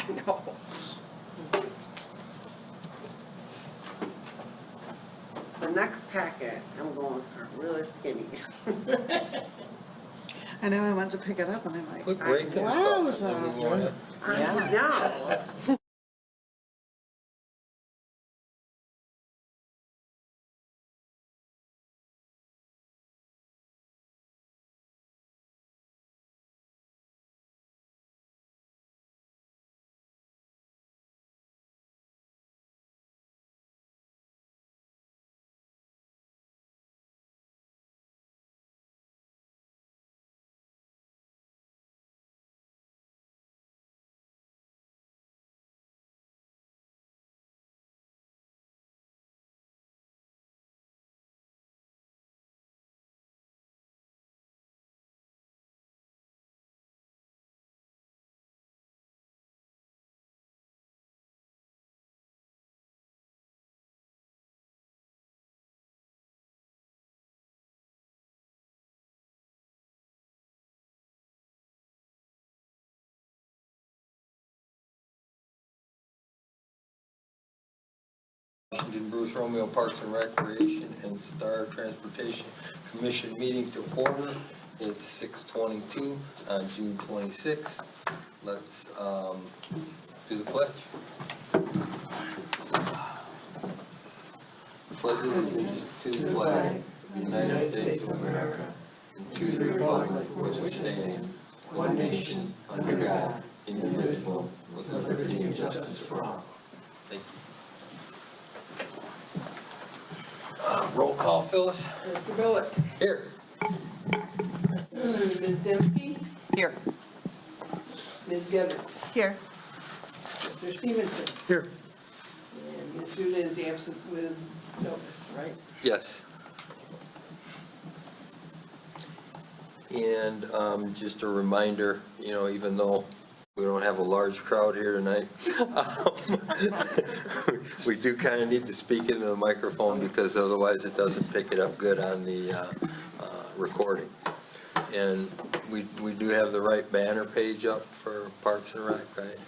I know. The next packet, I'm going for really skinny. I know I went to pick it up and I'm like, Quit breaking stuff. and then we wanna- I know. Washington Bruce Romeo Parks and Recreation and Star Transportation Commission meeting to order. It's 6:22 on June 26th. Let's do the pledge. Pledge allegiance to the flag of the United States of America and to the republic for which it stands, one nation, under God, indivisible, with liberty and justice for all. Thank you. Roll call, Phyllis. Mr. Bullock. Here. Ms. Dembski. here, Ms. Getter. here. Mr. Stevenson. Here. And Ms. Judah is absent with notice, right? Yes. And just a reminder, even though we don't have a large crowd here tonight, we do kind of need to speak into the microphone because otherwise it doesn't pick it up good on the recording. And we do have the right banner page up for Parks and Rec, right?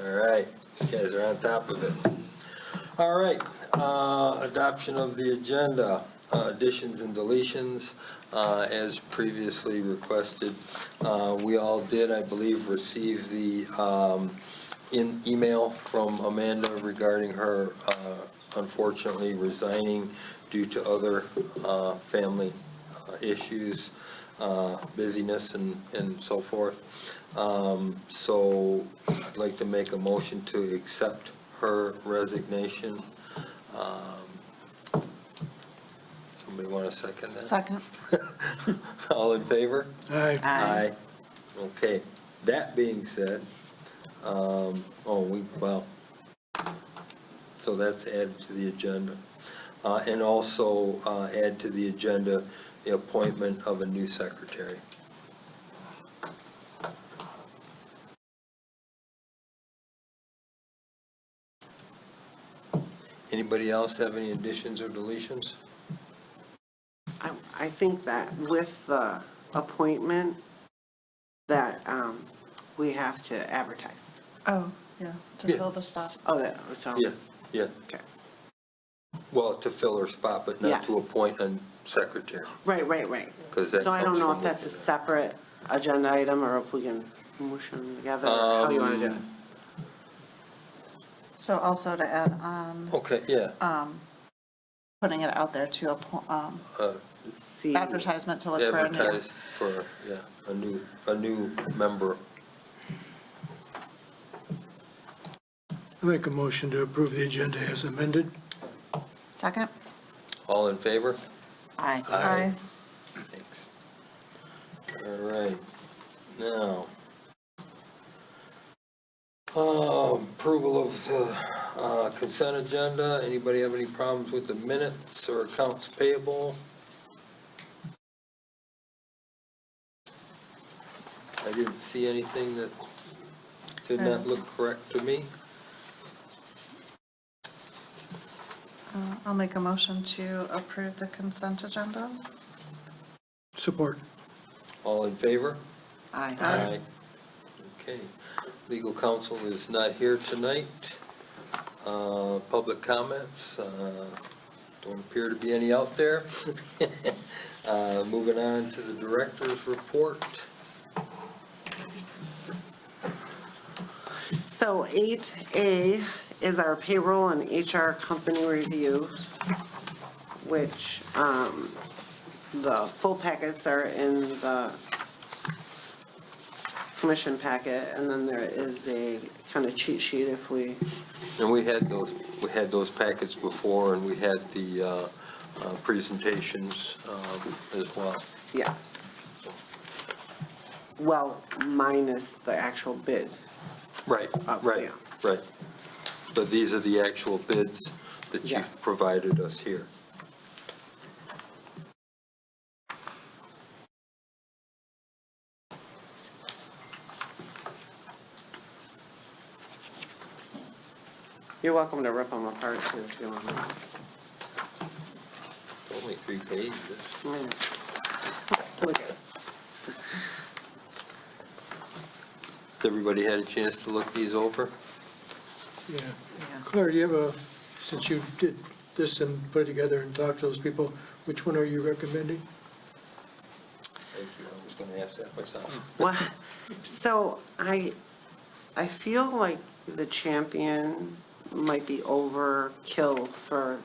All right, you guys are on top of it. All right, adoption of the agenda, additions and deletions, as previously requested. We all did, I believe, receive the email from Amanda regarding her unfortunately resigning due to other family issues, busyness and so forth. So I'd like to make a motion to accept her resignation. Somebody want to second that? Second. All in favor? Aye. Aye. Okay, that being said, so that's added to the agenda. And also add to the agenda the appointment of a new secretary. Anybody else have any additions or deletions? I think that with the appointment, that we have to advertise. Oh, yeah, to Yeah. fill the spot. Oh, that, so. Yeah. Okay. Well, to fill her spot, but not to Yes. appoint a secretary. Right. 'Cause that So I don't comes know from if that's a within. separate agenda item or if we can mush them together, or how you want to do it. So also to add on, Okay, yeah. putting it out there to See, advertisement to look for a new. Advertise for, a new member. I make a motion to approve the agenda as amended. Second? All in favor? Aye. Aye. Thanks. All right, now, approval of the consent agenda. Anybody have any problems with the minutes or accounts payable? I didn't see anything that did not look correct to me. I'll make a motion to approve the consent agenda. Support. All in favor? Aye. Aye. Okay. Legal counsel is not here tonight. Public comments, don't appear to be any out there. Moving on to the director's report. So 8A is our payroll and HR company review, which the full packets are in the commission packet, and then there is a kind of cheat sheet if we, And we had those packets before, and we had the presentations as well. yes. Well, minus the actual bid. Right, Yeah. right. But these are the actual bids that you've Yes. provided us here. You're welcome to rip them apart too if you want. Only 3 pages. Look at it. Has everybody had a chance to look these over? Yeah. Claire, do you have a, since you did this and put it together and talked to those people, which one are you recommending? Thank you, I was gonna ask that myself. Well, so I feel like the champion might be overkill for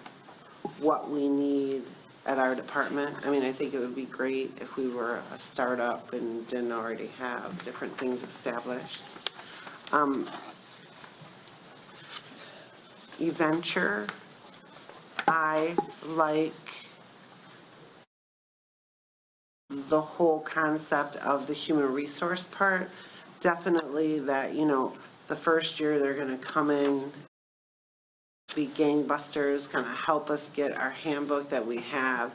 what we need at our department. I mean, I think it would be great if we were a startup and didn't already have different things established. Eventure, I like the whole concept of the human resource part. Definitely that, the first year they're gonna come in, be gangbusters, kind of help us get our handbook that we have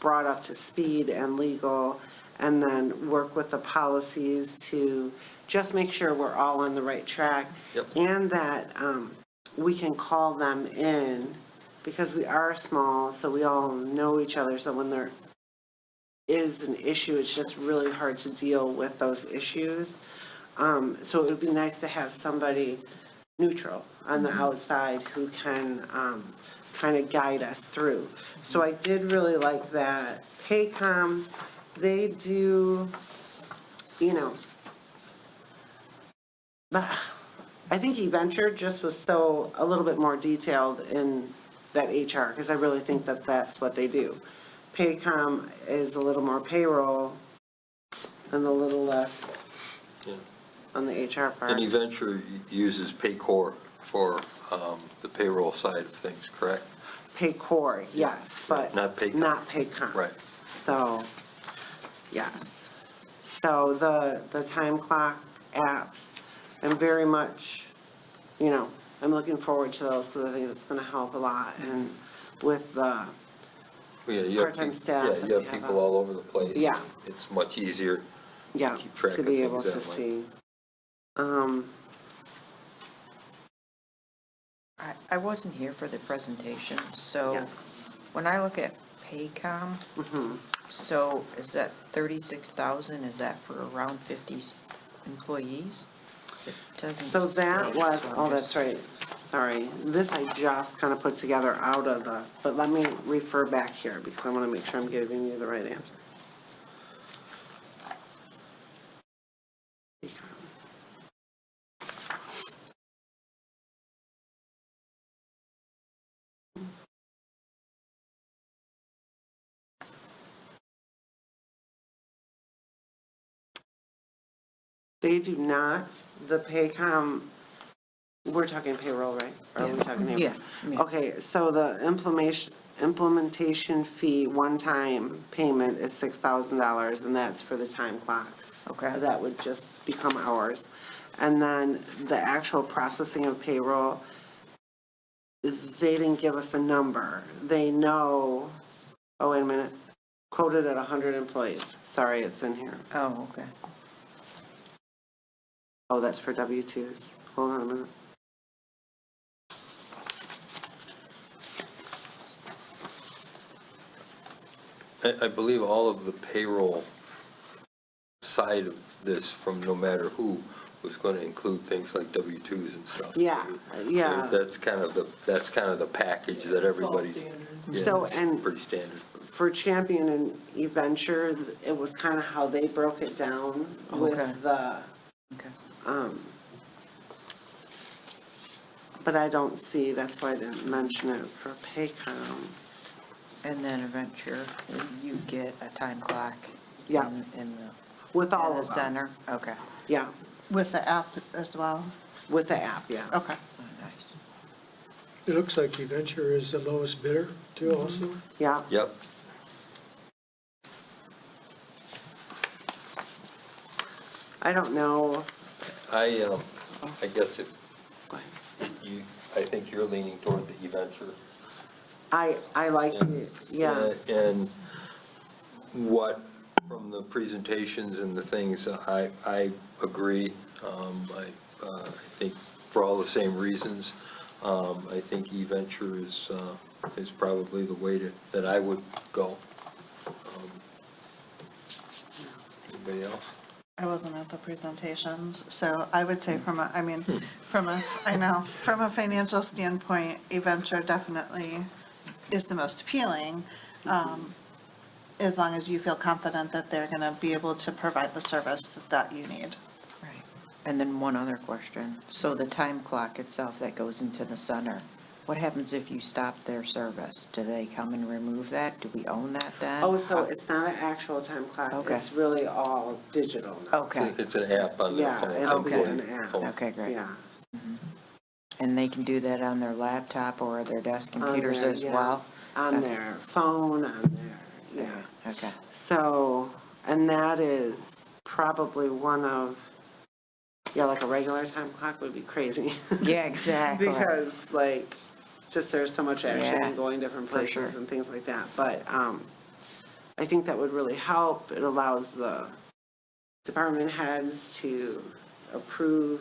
brought up to speed and legal, and then work with the policies to just make sure we're all on the right track. Yep. And that we can call them in, because we are small, so we all know each other, so when there is an issue, it's just really hard to deal with those issues. So it would be nice to have somebody neutral on the outside who can kind of guide us through. So I did really like that. Paycom, they do, I think eVenture just was so a little bit more detailed in that HR, because I really think that that's what they do. Paycom is a little more payroll and a little less Yeah. on the HR part. And eVenture uses Paycor for the payroll side of things, correct? Paycor, yes, but Not Paycom. not Paycom. Right. So, yes. So the time clock apps, I'm very much, I'm looking forward to those because I think it's going to help a lot. And with the Yeah, you have part-time peop- staff Yeah, that you we have have people out. all over the place. Yeah. It's much easier. Yeah, Keep track to of be things able to that way. see. I wasn't here for the presentation, so Yeah. when I look at Paycom, so is that 36,000, is that for around 50 employees? It doesn't So that state, was, so I'm oh, just- that's right, sorry. This I just kind of put together out of but let me refer back here because I want to make sure I'm giving you the right answer. They do not, the Paycom, we're talking payroll, right? Or are we talking payroll? Yeah, yeah. Okay, so the implementation fee, one-time payment is $6,000, and that's for the time clock. Okay. That would just become ours. And then the actual processing of payroll, they didn't give us a number. They know, oh, wait a minute, quoted at 100 employees. Sorry, it's in here. Oh, okay. Oh, that's for W-2s. Hold on a minute. I believe all of the payroll side of this, from no matter who, was going to include things like W-2s and stuff. Yeah, yeah. That's kind of the package that everybody. standard. Yeah, So, it's and- pretty standard. For Champion and eVenture, it was kind of how they broke it down Okay. with the, Okay. but I don't see, that's why I didn't mention it for Paycom. And then Adventure, you get a time clock. Yeah. In With all the of them. center, okay. Yeah, With the app as well? with the app, yeah. Okay. Oh, nice. It looks like eVenture is the lowest bidder too also. Yeah, Yep. I don't know. I guess if Go ahead. I think you're leaning toward the eVenture. I like it, yeah. And what, from the presentations and the things, I agree. I think for all the same reasons, I think eVenture is probably the way that I would go. Anybody else? I wasn't at the presentations, so I would say from a, I mean, from a financial standpoint, eVenture definitely is the most appealing, as long as you feel confident that they're gonna be able to provide the service that you need. Right. And then one other question. So the time clock itself that goes into the center, what happens if you stop their service? Do they come and remove that? Do we own that then? Oh, so it's not an actual time clock, Okay. it's really all digital now. Okay, It's an app on their Yeah, phone. it'll be Okay. an app, Phone. okay, great. yeah. And they can do that on their laptop or their desk On computers their- as yeah, well? On Okay. their phone, on their, yeah. Okay, So, and that is probably one of, yeah, like a regular time clock would be crazy. yeah, exactly. Because like, just there's so much action Yeah, and going different for places sure. and things like that. But I think that would really help. It allows the department heads to approve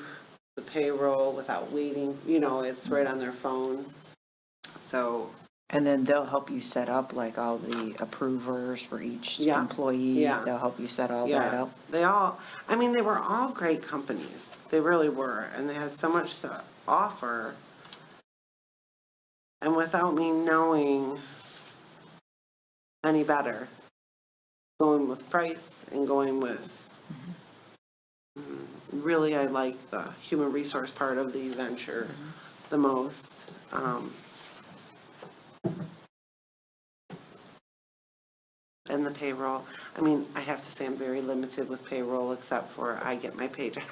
the payroll without waiting, it's right on their phone. So, And then they'll help you set up like all the approvers for each Yeah, employee? yeah. They'll help you set all that yeah, up? they were all great companies. They really were. And they had so much to offer. And without me knowing any better, going with price and going with, really I like the human resource part of the venture the most. And the payroll. I mean, I have to say I'm very limited with payroll except for I get my paycheck.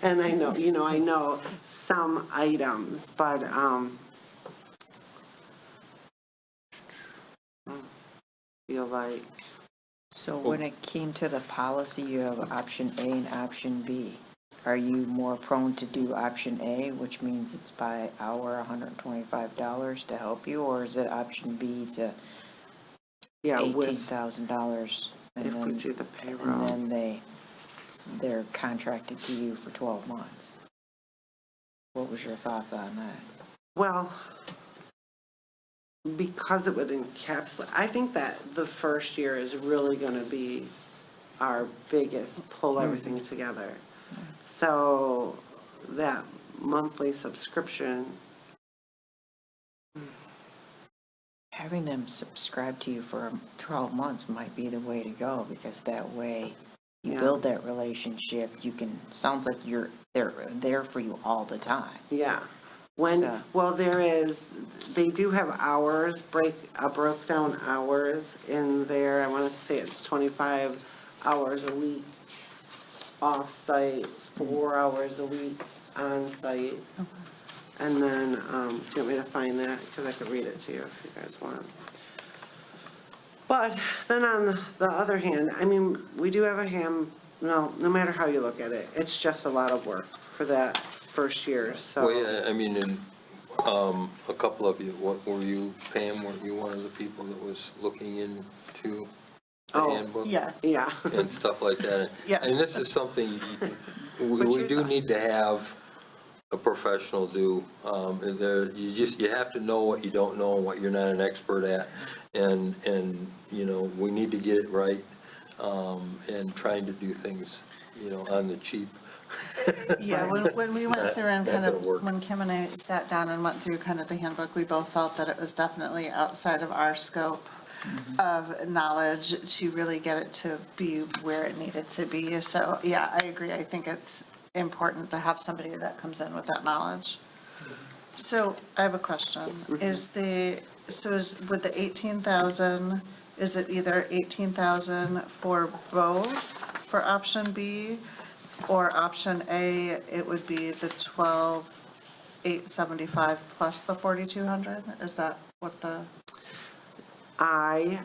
And I know, I know some items, but, feel like, So when it came to the policy, you have option A and option B. Are you more prone to do option A, which means it's by hour, $125 to help you, or is it option B to yeah, with, $18,000? if we do the payroll. And then they're contracted to you for 12 months. What was your thoughts on that? Well, because it would encapsulate, I think that the first year is really going to be our biggest, pull everything together. So that monthly subscription, Having them subscribe to you for 12 months might be the way to go, because that way you Yeah. build that relationship. You can, sounds like they're there for you all the time. yeah. So- They do have hours, broke down hours in there. I want to say it's 25 hours a week off-site, 4 hours a week on-site. And then, do you want me to find that? Because I could read it to you if you guys want. But then on the other hand, I mean, we do have no matter how you look at it, it's just a lot of work for that first year, so. Well, yeah, I mean, and a couple of you, what were you, Pam, weren't you one of the people that was looking into the Oh, handbook? Yes. Yeah. And stuff like that? Yeah. And this is something we your do thought? need to have a professional do. You have to know what you don't know and what you're not an expert at. And we need to get it right, and trying to do things, on the cheap. Yeah, when we went through and Not kind of, gonna work. when Kim and I sat down and went through kind of the handbook, we both felt that it was definitely outside of our scope of knowledge to really get it to be where it needed to be. So, yeah, I agree. I think it's important to have somebody that comes in with that knowledge. So I have a question. Is with the 18,000, is it either 18,000 for both, for option B? Or option A, it would be the 12,875 plus the 4,200? Is that what the, I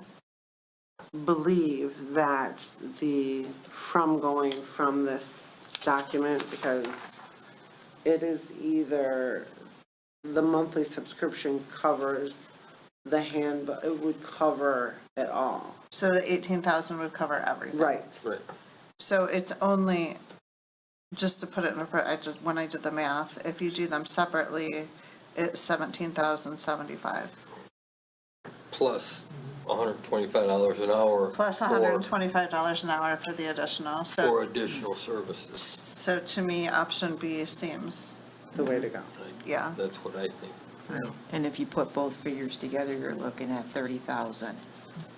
believe that going from this document, because it is either the monthly subscription covers the handbook, it would cover it all. so the 18,000 would cover everything? Right. Right. So it's only, just to put it in when I did the math, if you do them separately, it's 17,075. Plus $125 an hour. Plus for- $125 an hour for the additional, For so, additional services. so to me, option B seems, The way to go. yeah. That's what I think. And if you put both figures together, you're looking at 30,000, The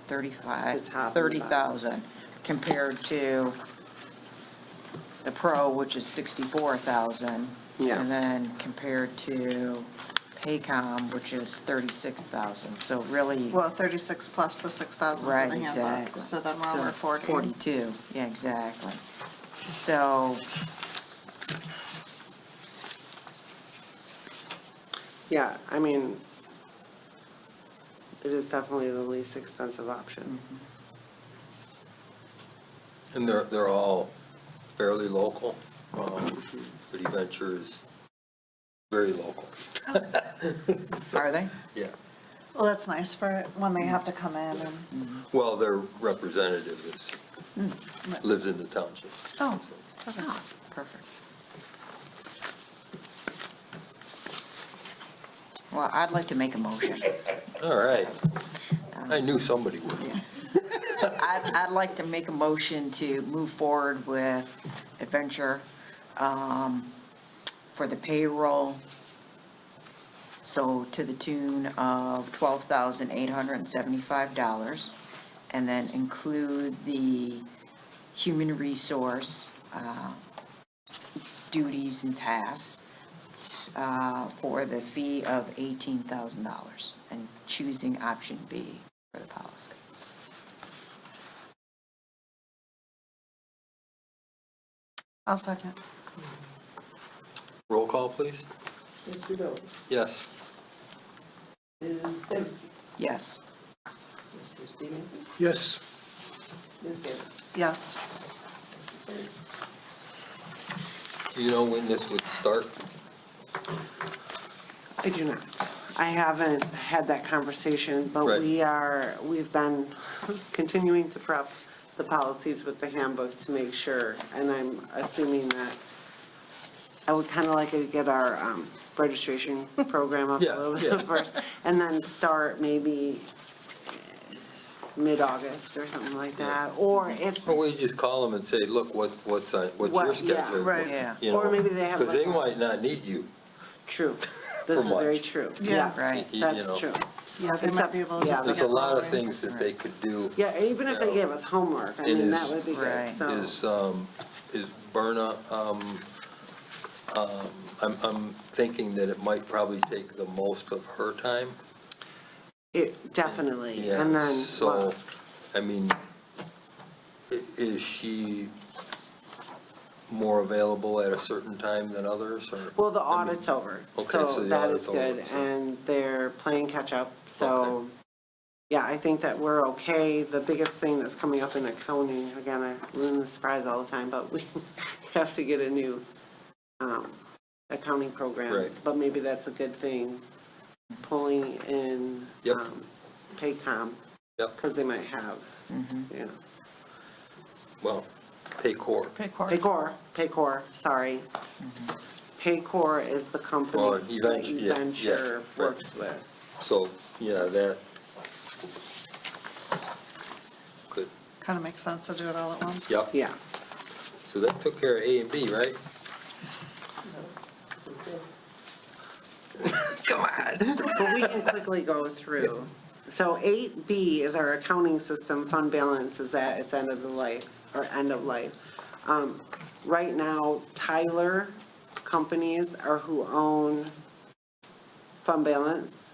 35, top and the 30,000 compared to the Pro, which is 64,000. Yeah. And then compared to Paycom, which is 36,000. So really, Well, 36 plus the 6,000 for the right, handbook. exactly. So then we're over 40. 42, yeah, exactly. So, Yeah, I mean, it is definitely the least expensive option. And they're all fairly local. Goody Venture is very local. Oh. are they? Yeah. Well, that's nice for when they have to come in and, Well, their representative lives in the township. oh, Oh, perfect. Well, I'd like to make a motion. All right. I knew somebody would. I'd like to make a motion to move forward with Adventure for the payroll. So to the tune of $12,875, and then include the human resource duties and tasks for the fee of $18,000, and choosing option B for the policy. I'll second. Roll call, please. Mr. Bill, Yes. Ms. Dempsey, Yes. Mr. Stevenson, Yes, Ms. Gibbons. Yes. Do you know when this would start? I do not. I haven't had that conversation, but Right. we've been continuing to prep the policies with the handbook to make sure, and I'm assuming that I would kind of like to get our registration program up a Yeah, little yeah. bit first, and then start maybe mid-August or something like that, or if, Or we just call them and say, look, what's your What- yeah, schedule? right. Yeah. You Or know, maybe they have Because they like a- might not need you. true. This For is very much. true. Yeah. Right. You That's know. true. Yeah, they might be able to Yeah, just There's get a lot of rolling. things that they could do. Yeah, even if they Yeah. gave us homework, I It mean, is- that would be Right. good, so. Is Berna, I'm thinking that it might probably take the most of her time. It, definitely, Yeah, and then, So, well, I mean, is she more available at a certain time than others, or? well, the I mean, audit's over, okay, so so the that is audit's over, good, so- and they're playing catch-up, so, Okay. yeah, I think that we're okay. The biggest thing that's coming up in accounting, again, I ruin the surprise all the time, but we have to get a new, accounting program. Right. But maybe that's a good thing, pulling in, Yep. Paycom, Yep, because they might have, Mm-hmm. you know. well, Paycor. Paycor, sorry. Paycor is the Well, company that Eventure, yeah, Eventure right. works with. So, yeah, that could, Kind of makes sense to do it all at once. yep. Yeah, So that took care of A and B, right? but we can quickly go through. So 8B is our accounting system, fund balance is at its end of the life, or end of life. Right now, Tyler companies are who own fund balance.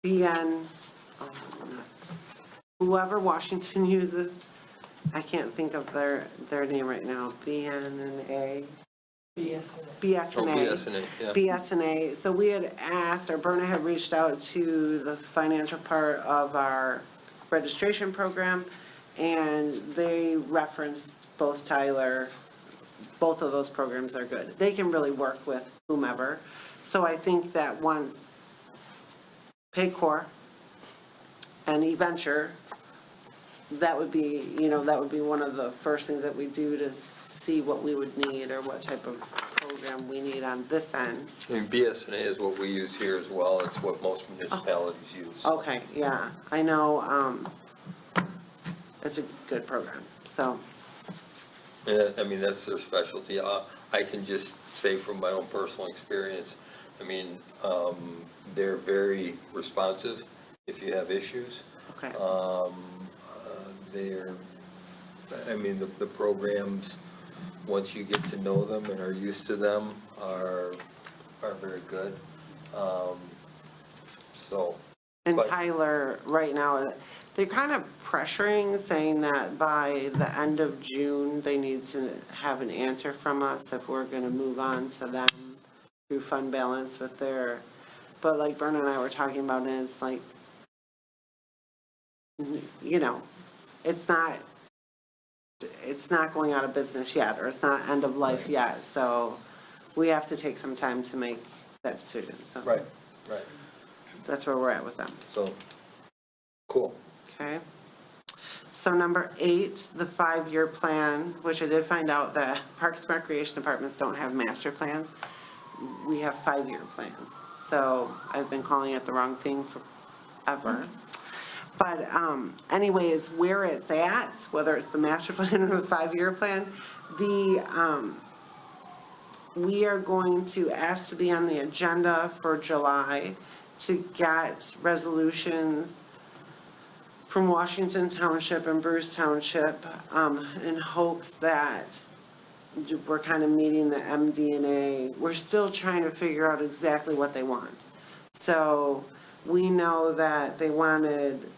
BN, whoever Washington uses, I can't think of their name right now, BNA. BSNA. BSNA. Oh, BSNA, yeah. BSNA. So we had asked, or Berna had reached out to the financial part of our registration program, and they referenced both Tyler. Both of those programs are good. They can really work with whomever. So I think that once Paycor and eVenture, that would be, that would be one of the first things that we do to see what we would need or what type of program we need on this end. I mean, BSNA is what we use here as well. It's what most municipalities use. Okay, yeah, I know, it's a good program, so, And I mean, that's their specialty. I can just say from my own personal experience, I mean, they're very responsive if you have issues. okay. They're, I mean, the programs, once you get to know them and are used to them, are very good. So. And but- Tyler, right now, they're kind of pressuring, saying that by the end of June, they need to have an answer from us if we're gonna move on to them through fund balance with their, but like Berna and I were talking about, it is like, it's not going out of business yet, or it's not end of life yet, so we have to take some time to make that decision, so. Right. That's where we're at with them. So, cool. Okay. So number 8, the 5-year plan, which I did find out that Parks and Recreation Departments don't have master plans. We have 5-year plans. So I've been calling it the wrong thing forever. But anyways, where it's at, whether it's the master plan or the 5-year plan, we are going to ask to be on the agenda for July to get resolutions from Washington Township and Bruce Township in hopes that we're kind of meeting the MD&A. We're still trying to figure out exactly what they want. So we know that they wanted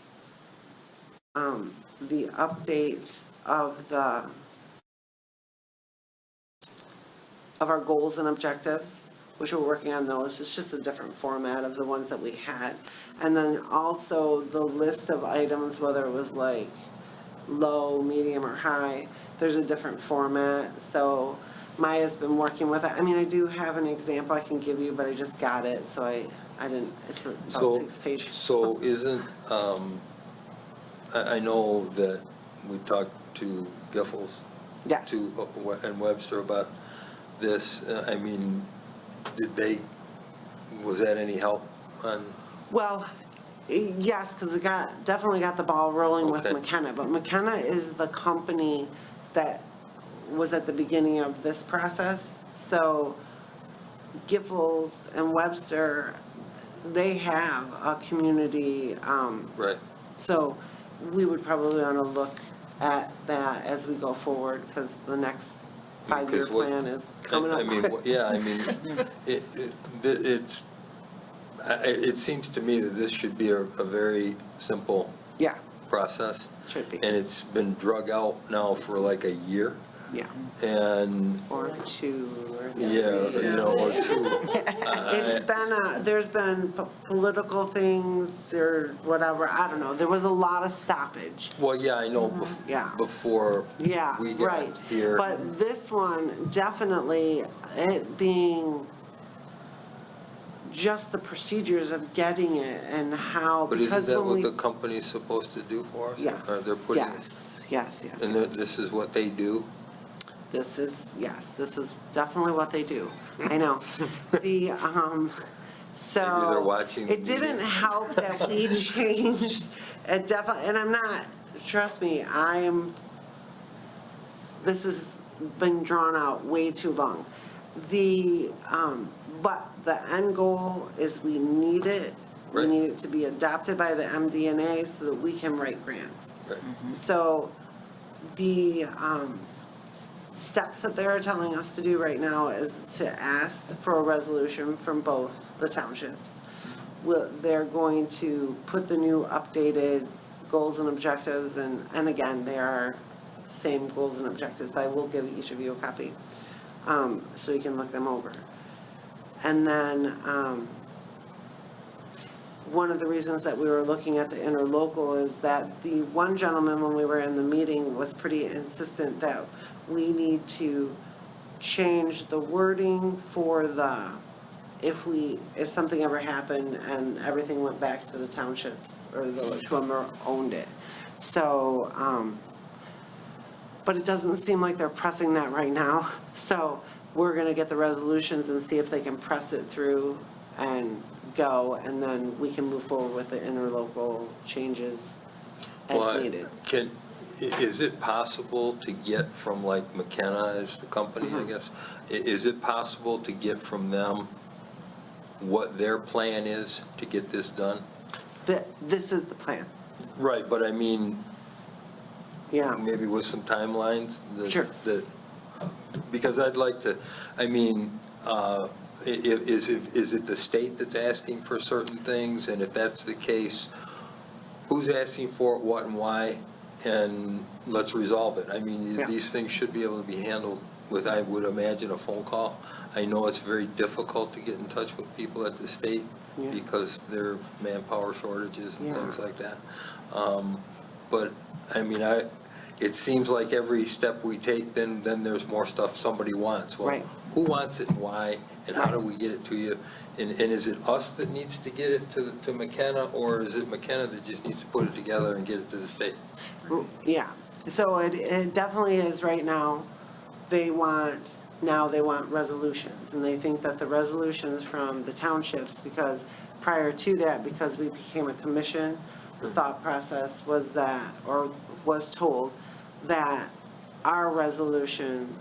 the update of our goals and objectives, which we're working on those. It's just a different format of the ones that we had. And then also the list of items, whether it was like low, medium, or high, there's a different format. So Maya's been working with it. I mean, I do have an example I can give you, but I just got it, so I didn't, it's about 6 pages. So isn't, I know that we talked to Giffords. Yes. And Webster about this. I mean, was that any help on? Well, yes, because it definitely got the ball rolling with Okay. McKenna, but McKenna is the company that was at the beginning of this process. So Giffords and Webster, they have a community, Right. so we would probably want to look at that as we go forward, because the next 5-year Because what- plan is coming up I mean, quick. yeah, I mean, it seems to me that this should be a very simple Yeah, process. should be, And it's been drug out now for like a year. yeah, And, or 2, or 3. yeah, or 2. It's been, there's been political things or whatever, I don't know, there was a lot of stoppage. Well, yeah, I know Yeah. before Yeah, we right. got here. But this one, definitely, it being just the procedures of getting it and how, But isn't because that when what we. the company's supposed to do for us? Yeah. Or they're putting? Yes. And this is what they do? This is definitely what they do. I know. So. Maybe they're watching the It didn't meeting. help that we changed, it definitely, and I'm not, trust me, this has been drawn out way too long. But the end goal is we need it. We Right. need it to be adopted by the MDNA so that we can write grants. Right. So the steps that they're telling us to do right now is to ask for a resolution from both the townships. They're going to put the new updated goals and objectives, and again, they are same goals and objectives, but I will give each of you a copy, so you can look them over. And then, one of the reasons that we were looking at the interlocal is that the one gentleman, when we were in the meeting, was pretty insistent that we need to change the wording for if something ever happened and everything went back to the townships or the village, whoever owned it. So, but it doesn't seem like they're pressing that right now. So we're gonna get the resolutions and see if they can press it through and go, and then we can move forward with the interlocal changes Well, as needed. Is it possible to get from, like, McKenna is the company, I guess? Is it possible to get from them what their plan is to get this done? This is the plan, Right, but I mean, yeah. maybe with some timelines? Sure. Because I'd like to, I mean, is it the state that's asking for certain things? And if that's the case, who's asking for it, what and why? And let's resolve it. I mean, Yeah. these things should be able to be handled with, I would imagine, a phone call. I know it's very difficult to get in touch with people at the state Yeah. because there are manpower shortages and Yeah. things like that. But, I mean, it seems like every step we take, then there's more stuff somebody wants. Well, Right. who wants it and why, and how do we get it to you? And is it us that needs to get it to McKenna, or is it McKenna that just needs to put it together and get it to the state? Yeah, so it definitely is right now. They want resolutions, and they think that the resolutions from the townships, because prior to that, because we became a commission, the thought process was that, or was told, that our resolution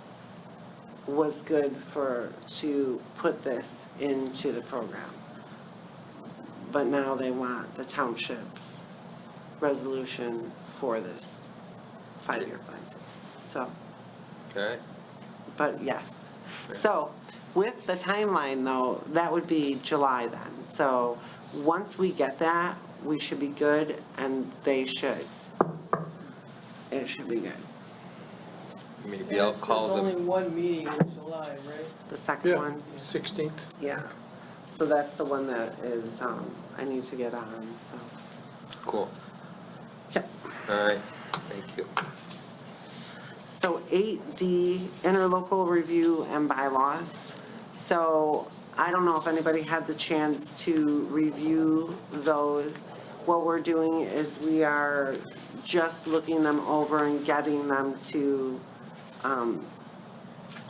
was good to put this into the program. But now they want the township's resolution for this 5-year plan. So, Okay? but yes. So with the timeline though, that would be July then. So once we get that, we should be good, and they should. It should be good. Maybe I'll call There's only them. one meeting in July, right? The second Yeah, one, 16th. yeah. So that's the one that is, I need to get on, so. Cool. Yep. All right, thank you. So 8D, interlocal review and bylaws. So I don't know if anybody had the chance to review those. What we're doing is we are just looking them over and getting them to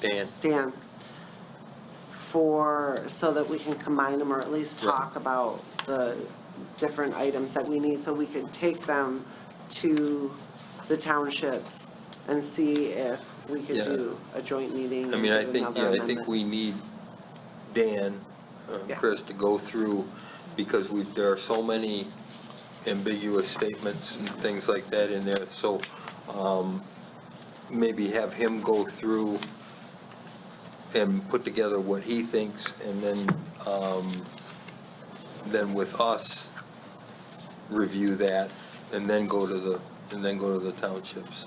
Dan so that we can combine them, or at least Yeah. talk about the different items that we need, so we could take them to the townships and see if we could Yeah. do a joint meeting. I mean, and do another I think amendment. we need Dan, Yeah. Chris, to go through, because there are so many ambiguous statements and things like that in there, so maybe have him go through and put together what he thinks, and then with us, review that, and then go to the townships.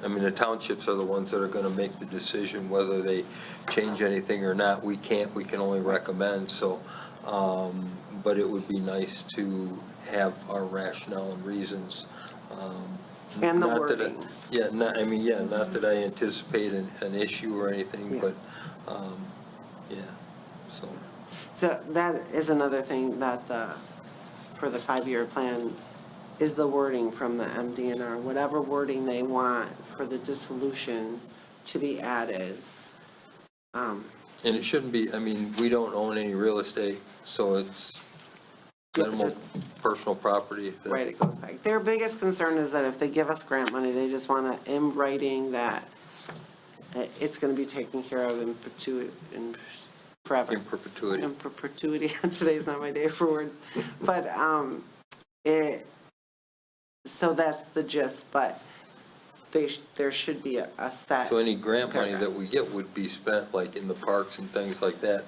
I mean, the townships are the ones that are gonna make the decision whether they change anything or not. We can't, we can only recommend, so, but it would be nice to have our rationale and reasons. And the Not that wording. not that I anticipate an issue or anything, Yeah. but, yeah, so. So that is another thing that for the 5-year plan, is the wording from the MDNR, whatever wording they want for the dissolution to be added. And it shouldn't be, I mean, we don't own any real estate, so it's Yeah, minimal just- personal property. that- Right, it goes back. Their biggest concern is that if they give us grant money, they just want to, in writing, that it's going to be taken care of in forever. In perpetuity. In perpetuity. Today's not my day for words. But so that's the gist, but there should be a set. So any grant money paragraph. that we get would be spent like in the parks and things like that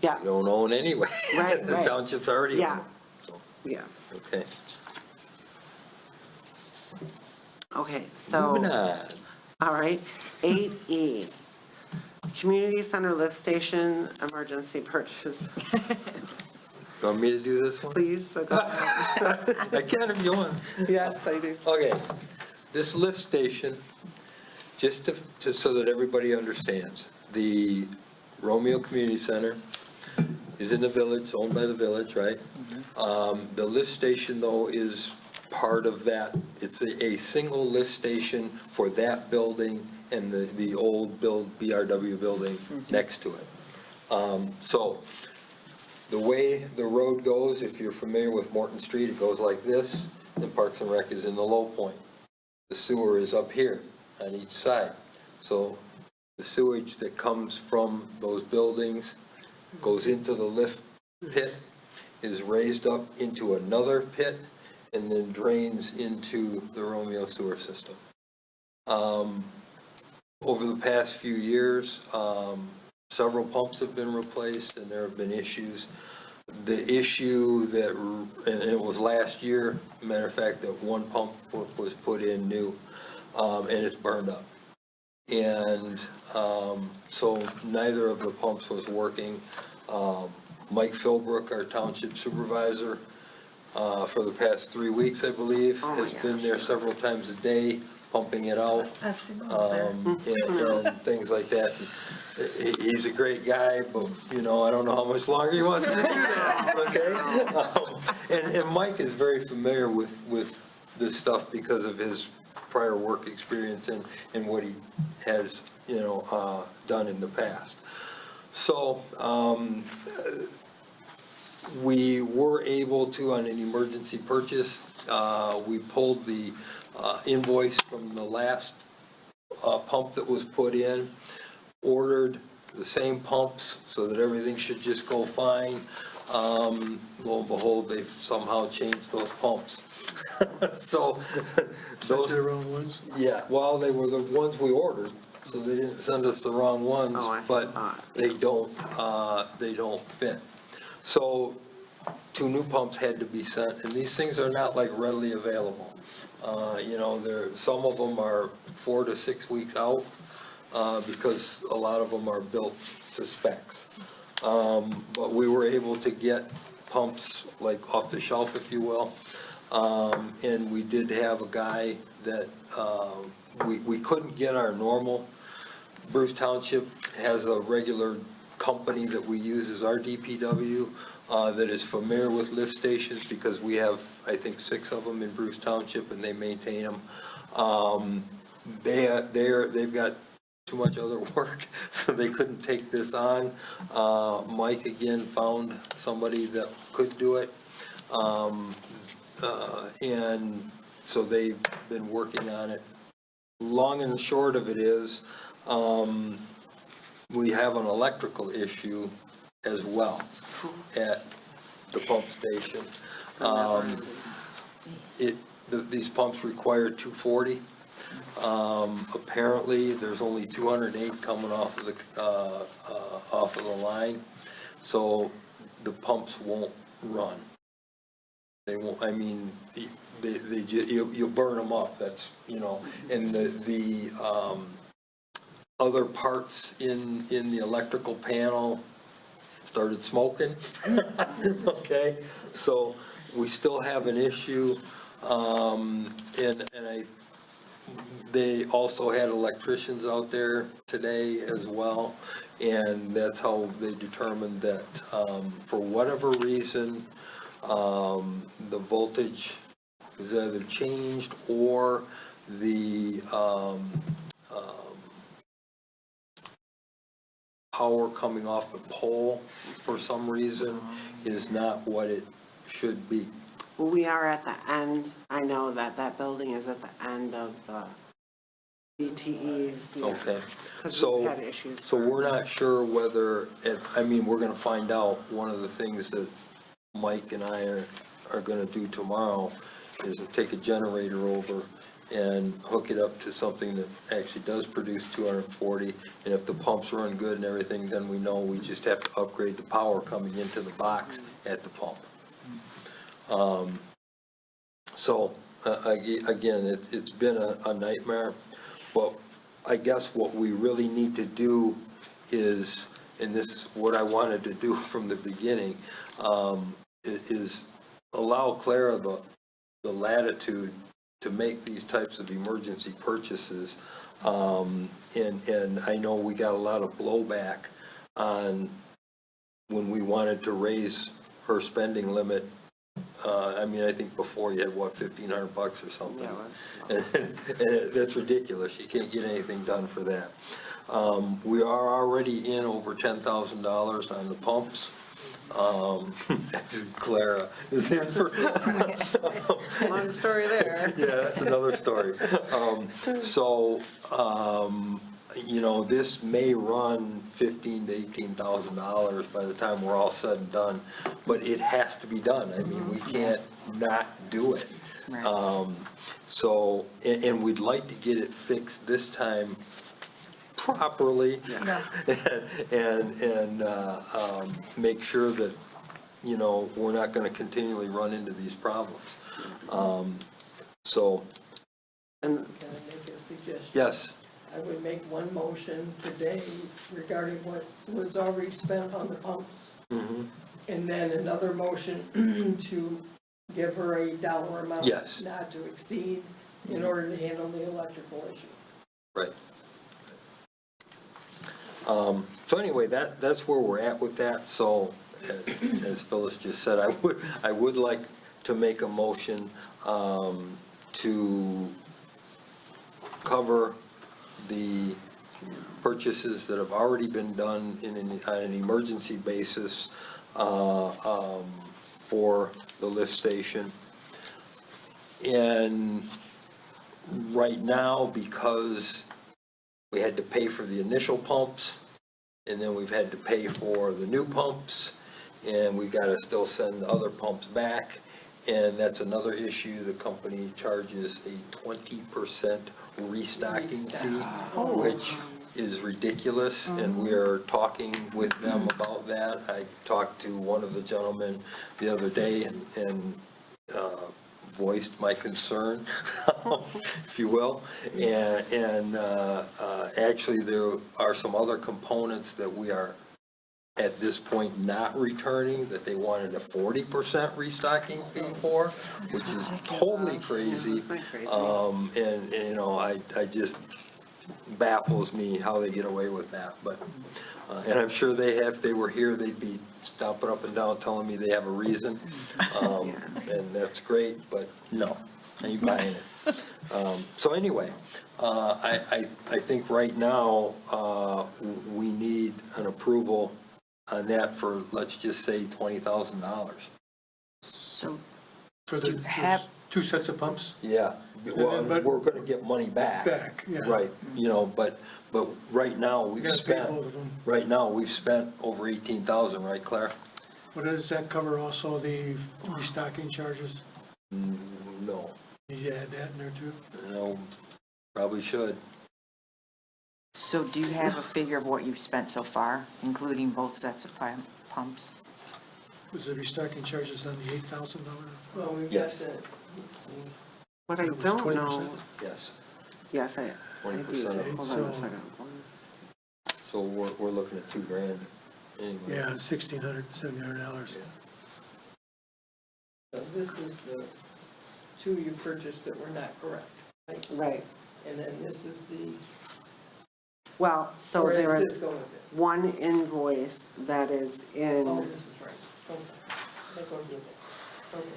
Yeah, we don't own anyway. Right, The right. township's already Yeah. own. So, yeah. okay. Okay, so. Moving on. All right, 8E, community center lift station emergency purchase. You want me to do this one? Please, so go ahead. I can if you want. Yes, I do. Okay, this lift station, just so that everybody understands, the Romeo Community Center is in the village, owned by the village, right? The lift station, though, is part of that. It's a single lift station for that building and the old BRW building next to it. So the way the road goes, if you're familiar with Morton Street, it goes like this, and Parks and Rec is in the low point. The sewer is up here on each side. So the sewage that comes from those buildings goes into the lift pit, is raised up into another pit, and then drains into the Romeo sewer system. Over the past few years, several pumps have been replaced, and there have been issues. The issue that, and it was last year, matter of fact, that one pump was put in new, and it's burned up. And so neither of the pumps was working. Mike Philbrook, our township supervisor, for the past 3 weeks, I believe, Oh my has been gosh. there several times a day, pumping it out. I've seen them up there. And things like that. He's a great guy, but, I don't know how much longer he wants to do that, okay? And Mike is very familiar with this stuff because of his prior work experience and what he has, done in the past. So, we were able to, on an emergency purchase, we pulled the invoice from the last pump that was put in, ordered the same pumps so that everything should just go fine. Lo and behold, they've somehow changed those pumps. So Those are the wrong ones? yeah, well, they were the ones we ordered, so they didn't send us the wrong ones, Oh, I but thought. they don't fit. So 2 new pumps had to be sent, and these things are not like readily available. Some of them are 4 to 6 weeks out, because a lot of them are built to specs. But we were able to get pumps like off the shelf, if you will. And we did have a guy that, we couldn't get our normal. Bruce Township has a regular company that we use as our DPW, that is familiar with lift stations because we have, I think, 6 of them in Bruce Township and they maintain them. They've got too much other work, so they couldn't take this on. Mike again found somebody that could do it. And so they've been working on it. Long and short of it is, we have an electrical issue as well at the pump station. These pumps require 240. Apparently, there's only 208 coming off of the line, so the pumps won't run. They won't, you'll burn them up, that's, and the other parts in the electrical panel started smoking, okay? So we still have an issue, they also had electricians out there today as well, and that's how they determined that, for whatever reason, the voltage is either changed or the power coming off the pole for some reason is not what it should be. Well, we are at the end. I know that building is at the end of the DTEs. yeah, Okay. 'cause So, we've had issues. so we're not sure whether, I mean, we're gonna find out. One of the things that Mike and I are gonna do tomorrow is to take a generator over and hook it up to something that actually does produce 240. And if the pumps run good and everything, then we know we just have to upgrade the power coming into the box at the pump. So, again, it's been a nightmare, but I guess what we really need to do is, and this is what I wanted to do from the beginning, is allow Clara the latitude to make these types of emergency purchases. And I know we got a lot of blowback on when we wanted to raise her spending limit. I mean, I think before you had, what, $1,500 or something? Yeah, And that's ridiculous. You can't get anything done for that. We are already in over $10,000 on the pumps. Clara is in for. Long story there. Yeah, that's another story. So, you know, this may run $15,000 to $18,000 by the time we're all said and done, but it has to be done. I mean, we can't not do it. Right. So, and we'd like to get it fixed this time properly. Yeah. And make sure that, you know, we're not going to continually run into these problems. So, And Can I make a suggestion? yes, I would make one motion today regarding what was already spent on the pumps. And then another motion to give her a dollar amount. Yes. Not to exceed in order to handle the electrical issue. right. So anyway, that's where we're at with that. So, as Phyllis just said, I would like to make a motion to cover the purchases that have already been done on an emergency basis for the lift station. And right now, because we had to pay for the initial pumps, and then we've had to pay for the new pumps, and we've got to still send the other pumps back, and that's another issue. The company charges a 20% restocking fee, which is ridiculous, and we are talking with them about that. I talked to one of the gentlemen the other day and voiced my concern, if you will, and actually there are some other components that we are at this point not returning, that they wanted a 40% restocking fee for, which is totally crazy. Isn't that crazy? And you know, I just baffles me how they get away with that, but, and I'm sure they have, if they were here, they'd be stomping up and down telling me they have a reason, and that's great, but no, I ain't buying it. So anyway, I think right now, we need an approval on that for, let's just say, $20,000. So For Do the you have- two sets of pumps? Yeah, well, But- we're gonna get money back. Back, yeah. Right, you know, but right now, You we've gotta pay spent, both of them. right now, we've spent over 18,000, right, Claire? But does that cover also the restocking charges? No, Did you add that in there too? no, probably should. So do you have a figure of what you've spent so far, including both sets of pumps? Was the restocking charges on the $8,000? Well, we've got Yes. the, let's see. what I It was don't 20%? know, Yes, yes, I do. 20% of it. Hold on a So- second. So we're looking at $2,000 anyway. Yeah, $1,600, $1,700. So this is the two you purchased that were not correct, right? Right, And then this is the, well, so where there does is this go with this? one invoice that is Oh, in, this is right. Okay. That goes with it. Okay.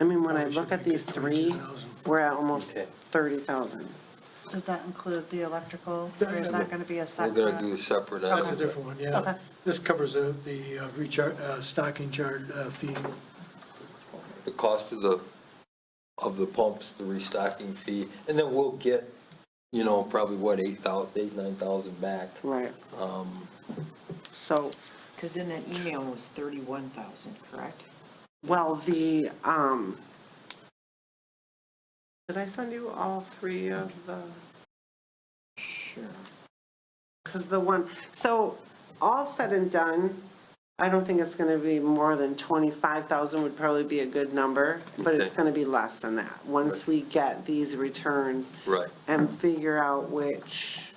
I mean, when I Probably look should at make these it three, 22,000. we're at almost Okay. 30,000. Does that include the electrical, or is that gonna be a We're separate? gonna do a separate. That's a different one, yeah. Okay. This covers the recharge, stocking charge fee. The cost of the of the pumps, the restocking fee, and then we'll get, you know, probably what, 9,000 back. Right. So, Because in that email was 31,000, correct? well, did I send you all three of the? Sure. Because the one, so all said and done, I don't think it's gonna be more than 25,000 would probably be a good number, but it's Okay. gonna be less than that, once Right. we get these returned Right. and figure out which,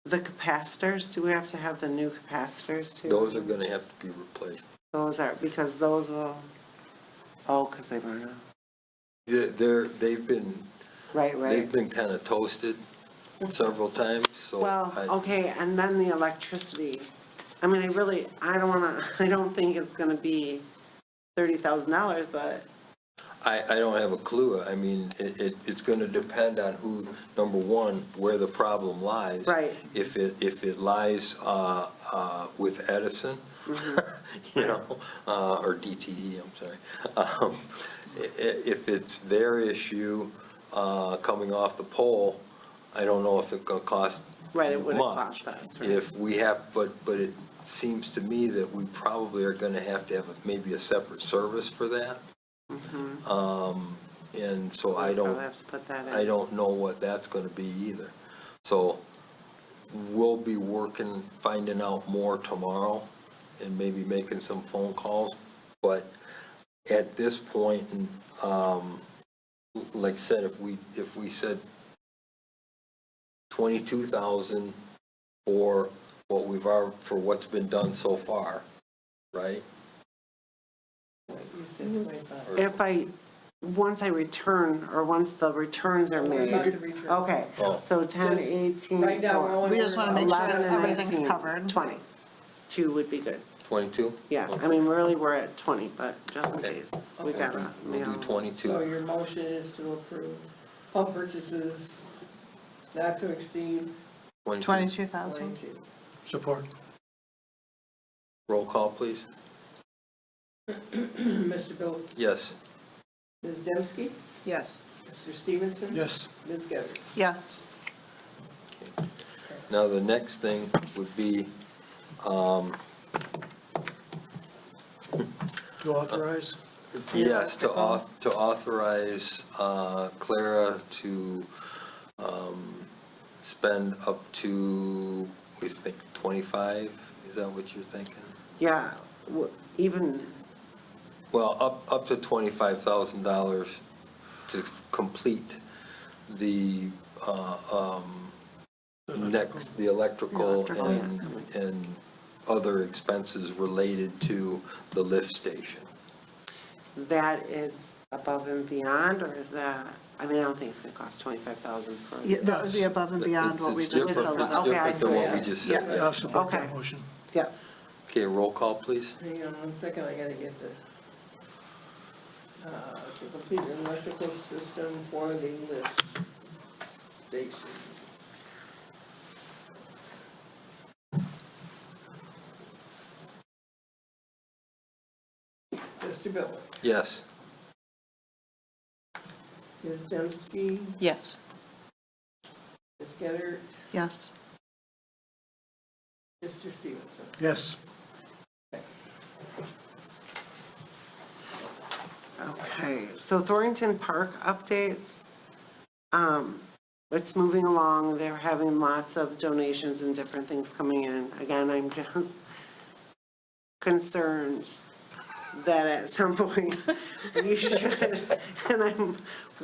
the capacitors, do we have to have the new capacitors too? Those are gonna have to be replaced. Those are, because those will, oh, because they burn out. They've Right, right. been kind of toasted several times, so. Well, okay, and then the electricity. I mean, I don't think it's gonna be $30,000, but, I don't have a clue. I mean, it's gonna depend on who, number one, where the problem lies. Right. If it lies, with Edison, you know, or DTE, I'm sorry. If it's their issue, coming off the pole, I don't know if it's gonna cost right, it wouldn't much. cost us, right? If we have, but it seems to me that we probably are gonna have maybe a separate service for that. And so I We'll don't, probably have to put that in. I don't know what that's gonna be either. So we'll be finding out more tomorrow and maybe making some phone calls. But at this point, like I said, if we said 22,000 for for what's been done so far, right? You said 25. Once I return, or once the returns are We're made. about to return. Okay, Oh. so 10, Just 18. write down four. all We just want to make sure 11 and everything's 19, covered. 20. 2 would be good. 22? Yeah, Okay. I mean, really, we're at 20, but just in Okay. case, we Okay. gotta We'll do mail. 22. So your motion is to approve pump purchases not to exceed 22,000. 22. Support. Roll call, please. Mr. Bill, Yes. Ms. Dembski, Yes. Mr. Stevenson? Yes. Ms. Getters? Yes. Now, the next thing would be, To authorize? yes, to authorize Clara to spend up to, we think, 25? Is that what you're thinking? Yeah, even, Well, up to $25,000 to complete the the electrical and other expenses related to the lift station. that is above and beyond, or is that, I mean, I don't think it's gonna cost 25,000 for. Yeah, that would be above and beyond what we It's just different, did. it's Okay, I different than what see. we just said. Yeah. yeah. I'll support that Okay. motion. Yeah, Okay, roll call, please. Hang on 1 second, I gotta get to complete an electrical system for the lift station. Mr. Bill, Yes. Ms. Dembski, Yes. Ms. Getters, Yes. Mr. Stevenson. Yes. okay, so Thornton Park updates. It's moving along, they're having lots of donations and different things coming in. Again, I'm just concerned that at some point we should, and I'm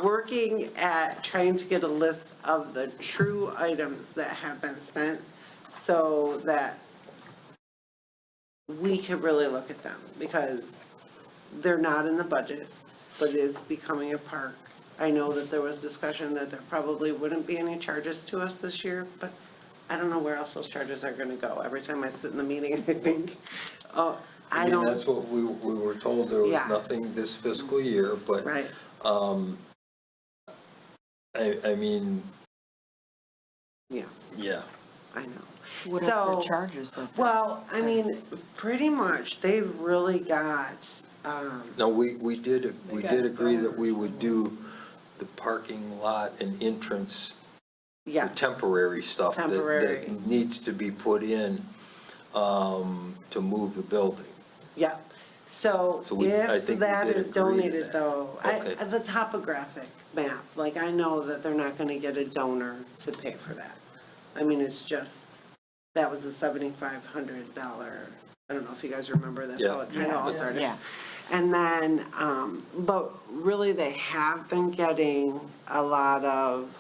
working at trying to get a list of the true items that have been spent so that we could really look at them, because they're not in the budget, but it is becoming a park. I know that there was discussion that there probably wouldn't be any charges to us this year, but I don't know where else those charges are gonna go. Every time I sit in the meeting, I think, oh, I mean, don't. that's what we were told, there was Yes. nothing this fiscal year, but, Right, I mean, yeah, yeah. I know. What So- are the charges that? Well, I mean, pretty much, they've really got, No, we did got agree that we dollars. would do the parking lot and entrance, the yeah, temporary stuff that Temporary. needs to be put in to move the building. yeah. So So I if think we that did is agree to donated that. though, Okay. the topographic map, like I know that they're not gonna get a donor to pay for that. I mean, it's just, that was a $7,500, I don't know if you guys remember, that's how it kinda all Yeah. started. Yeah. And then, but really they have been getting a lot of,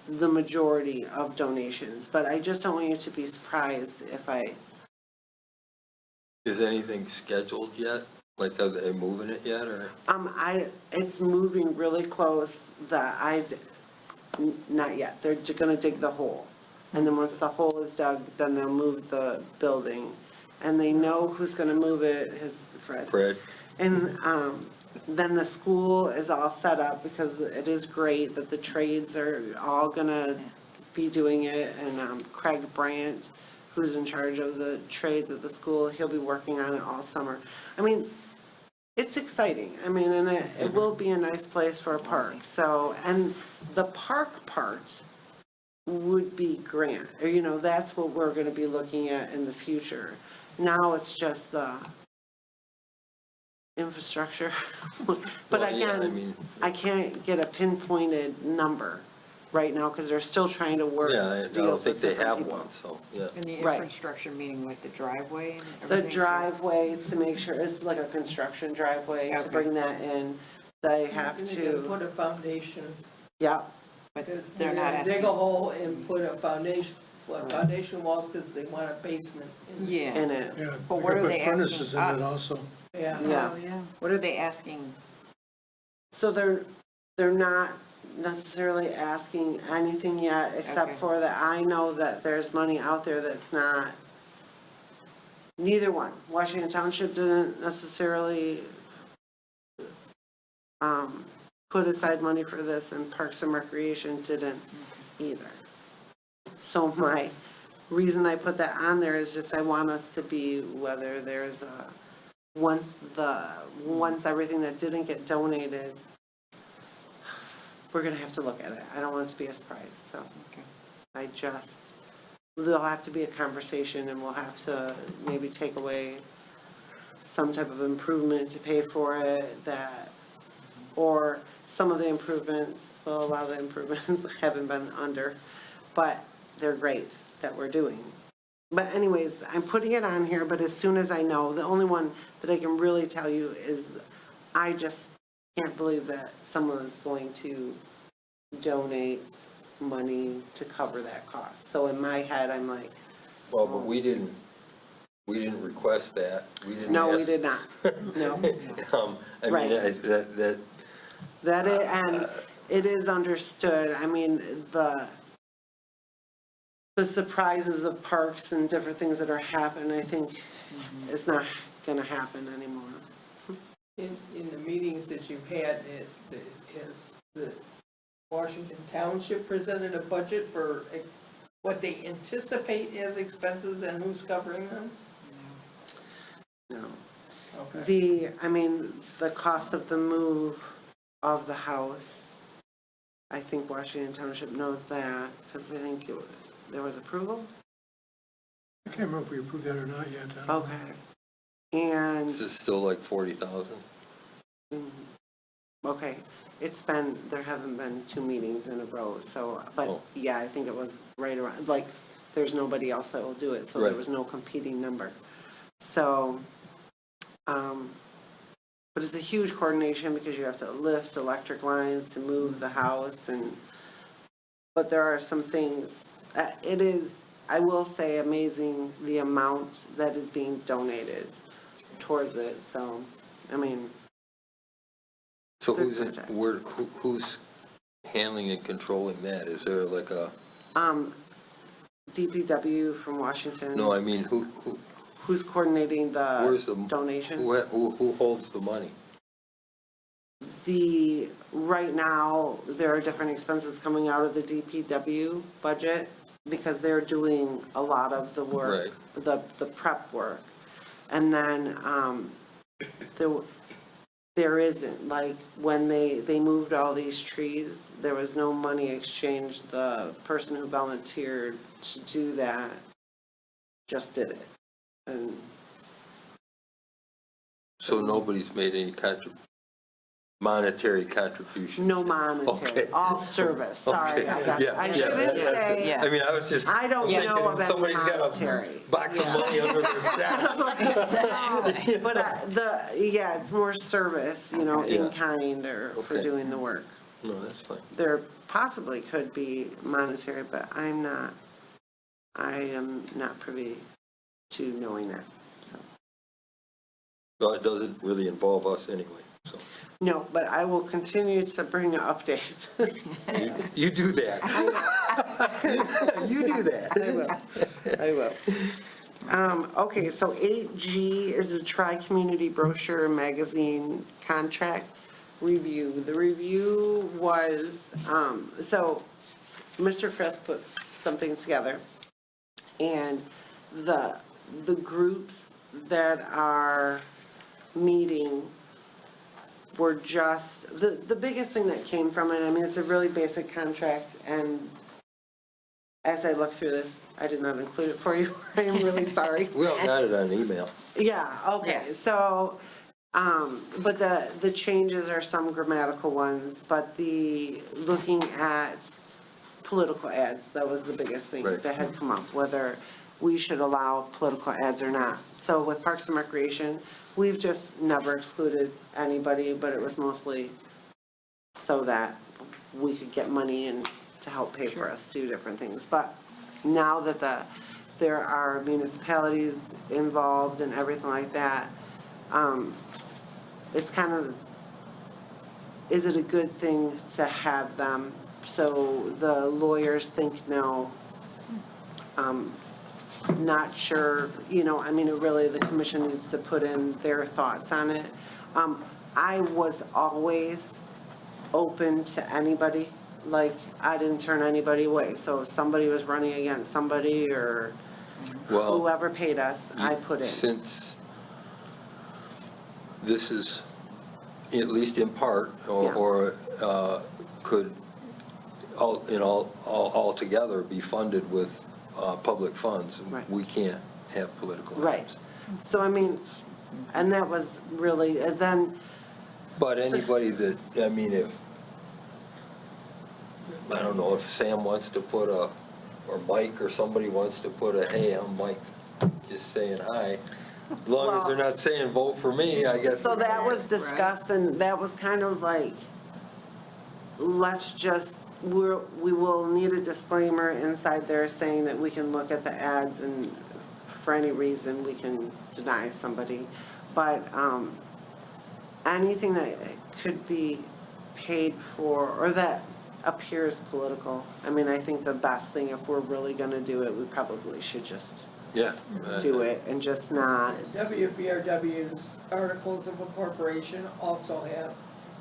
the majority of donations, but I just don't want you to be surprised if Is anything scheduled yet? Like, are they moving it yet, or? it's moving really close, not yet, they're gonna dig the hole. And then once the hole is dug, then they'll move the building. And they know who's gonna move it, it's Fred. Fred? And then the school is all set up because it is great that the trades are all gonna be doing it. And Craig Brandt, who's in charge of the trades at the school, he'll be working on it all summer. I mean, it's exciting. I mean, and it will be a nice place for a park. So, and the park part would be grant, or, you know, that's what we're gonna be looking at in the future. Now it's just the infrastructure. But Well, yeah, I again, mean- I can't get a pinpointed number right now, because they're still trying to work Yeah, I don't deals think with they different have people. one, so, yeah. And the Right. infrastructure, meaning like the driveway and The everything? driveway, to make sure, it's like a construction driveway, to Okay. bring that in, they have And they're gonna to, put a foundation, yeah, But because they're they're not gonna dig asking. a hole and put a foundation walls, because they want a basement. Yeah. in it. Yeah. But we what could are put they asking Furnaces in it us? also. Yeah. Yeah. Oh, yeah. What are they asking? So they're not necessarily asking anything yet, except Okay. for that I know that there's money out there that's not, neither one. Washington Township didn't necessarily put aside money for this, and Parks and Recreation didn't either. So my reason I put that on there is just I want us to be, whether there's a, once everything that didn't get donated, we're gonna have to look at it. I don't want it to be a surprise, so. Okay. There'll have to be a conversation, and we'll have to maybe take away some type of improvement to pay for it, or some of the improvements, well, a lot of the improvements haven't been under, but they're great that we're doing. But anyways, I'm putting it on here, but as soon as I know, the only one that I can really tell you is, I just can't believe that someone is going to donate money to cover that cost. So in my head, I'm like, Well, but we didn't request that. We didn't no, we ask- did not. No. I mean, Right. that, And it is understood. I mean, the surprises of parks and different things that are happening, I think is not gonna happen anymore. In the meetings that you've had, is the Washington Township presented a budget for what they anticipate as expenses and who's covering them? No. Okay. The cost of the move of the house, I think Washington Township knows that, because I think there was approval? I can't remember if we approved that or not yet. I don't know. Okay. And, this is still like 40,000. okay, there haven't been 2 meetings in a row, so, but Oh. yeah, I think it was right around, like, there's nobody else that will do it, so there Right. was no competing number. So, but it's a huge coordination because you have to lift electric lines to move the house, but there are some things, it is, I will say, amazing the amount that is being donated towards it, so, I mean, So Good who's, project. who's handling and controlling that? Is there like a, DPW from Washington. no, I mean, Who's coordinating where's the the? donation? Who holds the money? Right now, there are different expenses coming out of the DPW budget, because they're doing a lot of the work, the prep work. And then, there isn't, like, when they moved all these trees, there was no money exchanged. The person who volunteered to do that just did it. And So nobody's made any monetary contribution? no monetary, Okay. all service, sorry, I got, Yeah, I yeah, shouldn't that's say, Yeah. I mean, I was just I don't thinking know of if any somebody's got monetary. a box of money under their desk. but it's more service, in Yeah. kind or for Okay. doing the work. No, that's fine. There possibly could be monetary, but I am not privy to knowing that, so. Well, it doesn't really involve us anyway, so. No, but I will continue to bring updates. You do that. You do that. I will. Okay, so 8G is a tri-community brochure magazine contract review. The review was, so Mr. Chris put something together, and the groups that are meeting were just, the biggest thing that came from it, I mean, it's a really basic contract, and as I look through this, I did not include it for you. I am really sorry. We all got it on email. Yeah, okay, so, but the changes are some grammatical ones, but looking at political ads, that was the biggest thing Right. that had come up, whether we should allow political ads or not. So with Parks and Recreation, we've just never excluded anybody, but it was mostly so that we could get money and to help pay for us to do different things. But now that there are municipalities involved and everything like that, it's kind of, is it a good thing to have them? So the lawyers think no. Not sure, I mean, the commission needs to put in their thoughts on it. I was always open to anybody, like, I didn't turn anybody away. So if somebody was running against somebody or Well, whoever paid us, I put in. Since this is, at least in part, Yeah. or could altogether be funded with public funds, Right. we can't have political ads. Right. So, I mean, and that was really, and then, But anybody that, I mean, if, I don't know, if Sam wants to put or Mike or somebody wants to put hey, I'm Mike, just saying hi, as long as they're not saying vote for me, I guess. so that was discussed, and that was kind of like, let's just, we will need a disclaimer inside there saying that we can look at the ads and for any reason we can deny somebody. But anything that could be paid for or that appears political, I mean, I think the best thing, if we're really gonna do it, we probably should just Yeah. do it and just not. WBRW's articles of incorporation also have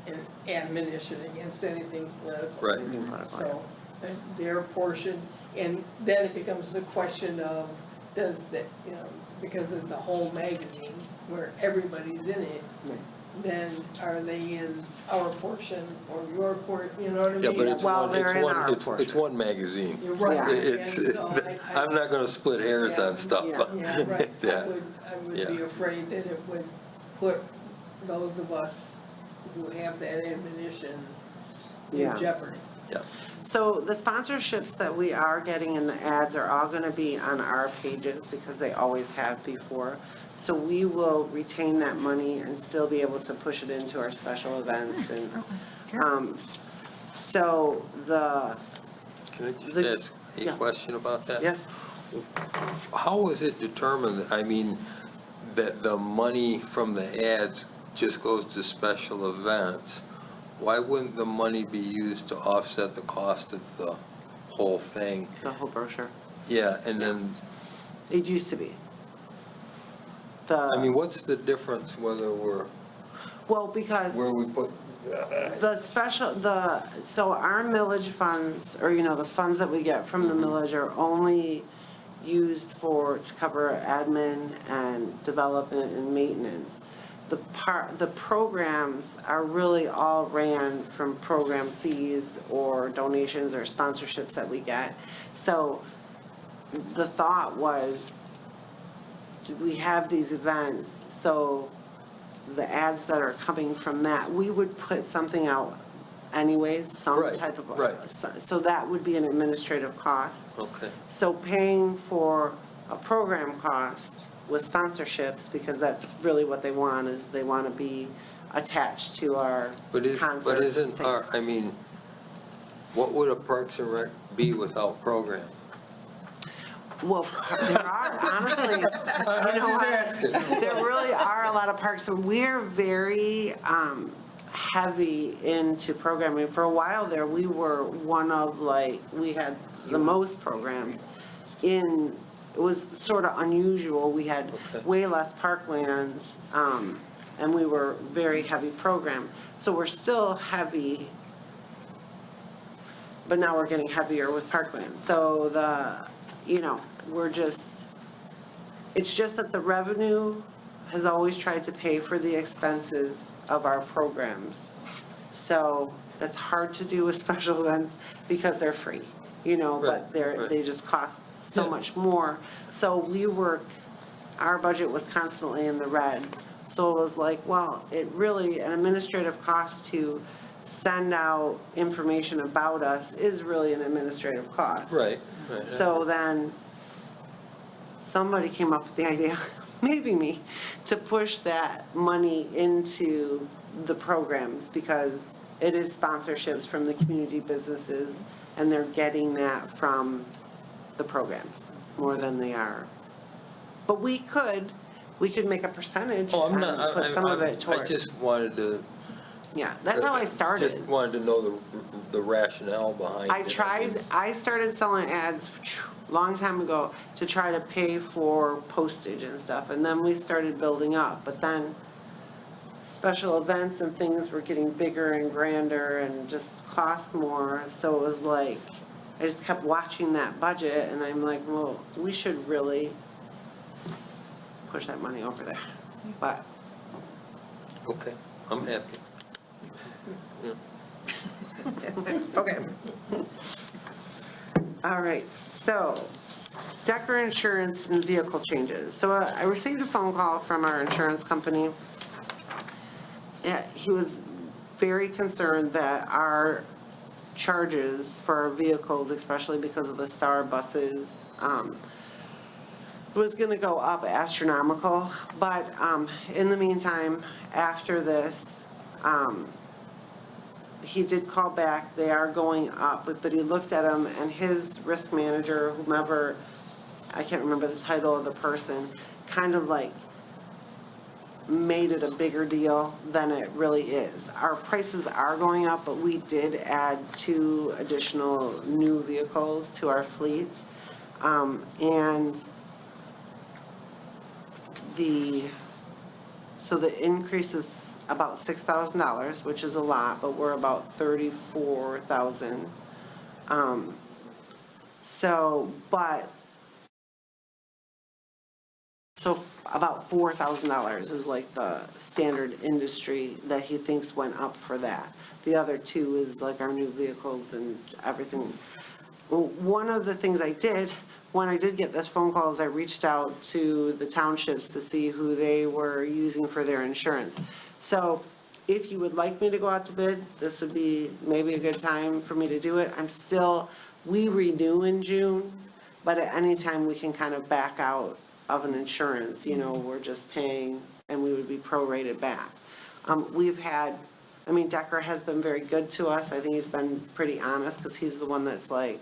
an admonition against anything political. Right. Anything political. So, and their portion, and then it becomes the question of, does that, because it's a whole magazine where everybody's in it, then are they in our portion or your portion, you know what I mean? Yeah, but it's Well, one, they're in our it's portion. one magazine. You're right. Yeah. It's, And so I- I'm not gonna split hairs Yeah. on stuff. Yeah, right. Yeah. I would be Yeah. afraid that it would put those of us who have that admonition Yeah. in jeopardy. Yeah. So the sponsorships that we are getting in the ads are all gonna be on our pages because they always have before. So we will retain that money and still be able to push it into our special events and, so Can I just The- ask a yeah. question about that? yeah, How was it determined, I mean, that the money from the ads just goes to special events? Why wouldn't the money be used to offset the cost of the whole thing? the whole brochure. Yeah, and then, It used to be. I mean, what's the difference whether Well, because, where we put So our millage funds, or, the funds that we get from the millage are only used to cover admin and development and maintenance. The programs are really all ran from program fees or donations or sponsorships that we get. So the thought was, we have these events, so the ads that are coming from that, we would put something out anyways, some Right, type of. right. So that would be an administrative cost. Okay. So paying for a program cost with sponsorships, because that's really what they want, is they want to be attached to our concerts. But isn't things. our, I mean, what would a Parks and Rec be without program? Well, there are, honestly, you know what? There really are a lot of parks. We're very heavy into programming. For a while there, we were one of, we had the most programs in, it was sort of unusual. We had way less parkland, and we were very heavy program. So we're still heavy, but now we're getting heavier with parkland. So it's just that the revenue has always tried to pay for the expenses of our programs. So that's hard to do with special events because they're free, but they just cost so much more. So our budget was constantly in the red. So it was like, well, it really, an administrative cost to send out information about us is really an administrative cost. Right. So then somebody came up with the idea, maybe me, to push that money into the programs because it is sponsorships from the community businesses and they're getting that from the programs more than they are. But we could make a percentage Oh, I'm and not, put some of it I towards. just wanted to. Yeah, that's how I started. Just wanted to know the rationale behind it. I started selling ads long time ago to try to pay for postage and stuff, and then we started building up. But then special events and things were getting bigger and grander and just cost more. So it was like, I just kept watching that budget, and I'm like, well, we should really push that money over there. But Okay, I'm happy. okay. All right, so Decker Insurance and vehicle changes. So I received a phone call from our insurance company. Yeah, he was very concerned that our charges for our vehicles, especially because of the Star buses, was gonna go up astronomical. But in the meantime, after this, he did call back, they are going up, but he looked at them and his risk manager, whomever, I can't remember the title of the person, kind of like made it a bigger deal than it really is. Our prices are going up, but we did add 2 additional new vehicles to our fleet. And so the increase is about $6,000, which is a lot, but we're about $34,000. So about $4,000 is like the standard industry that he thinks went up for that. The other 2 is like our new vehicles and everything. Well, one of the things I did, when I did get this phone call, is I reached out to the townships to see who they were using for their insurance. So if you would like me to go out to bid, this would be maybe a good time for me to do it. We renew in June, but at any time we can kind of back out of an insurance, we're just paying and we would be prorated back. Decker has been very good to us. I think he's been pretty honest because he's the one that's like,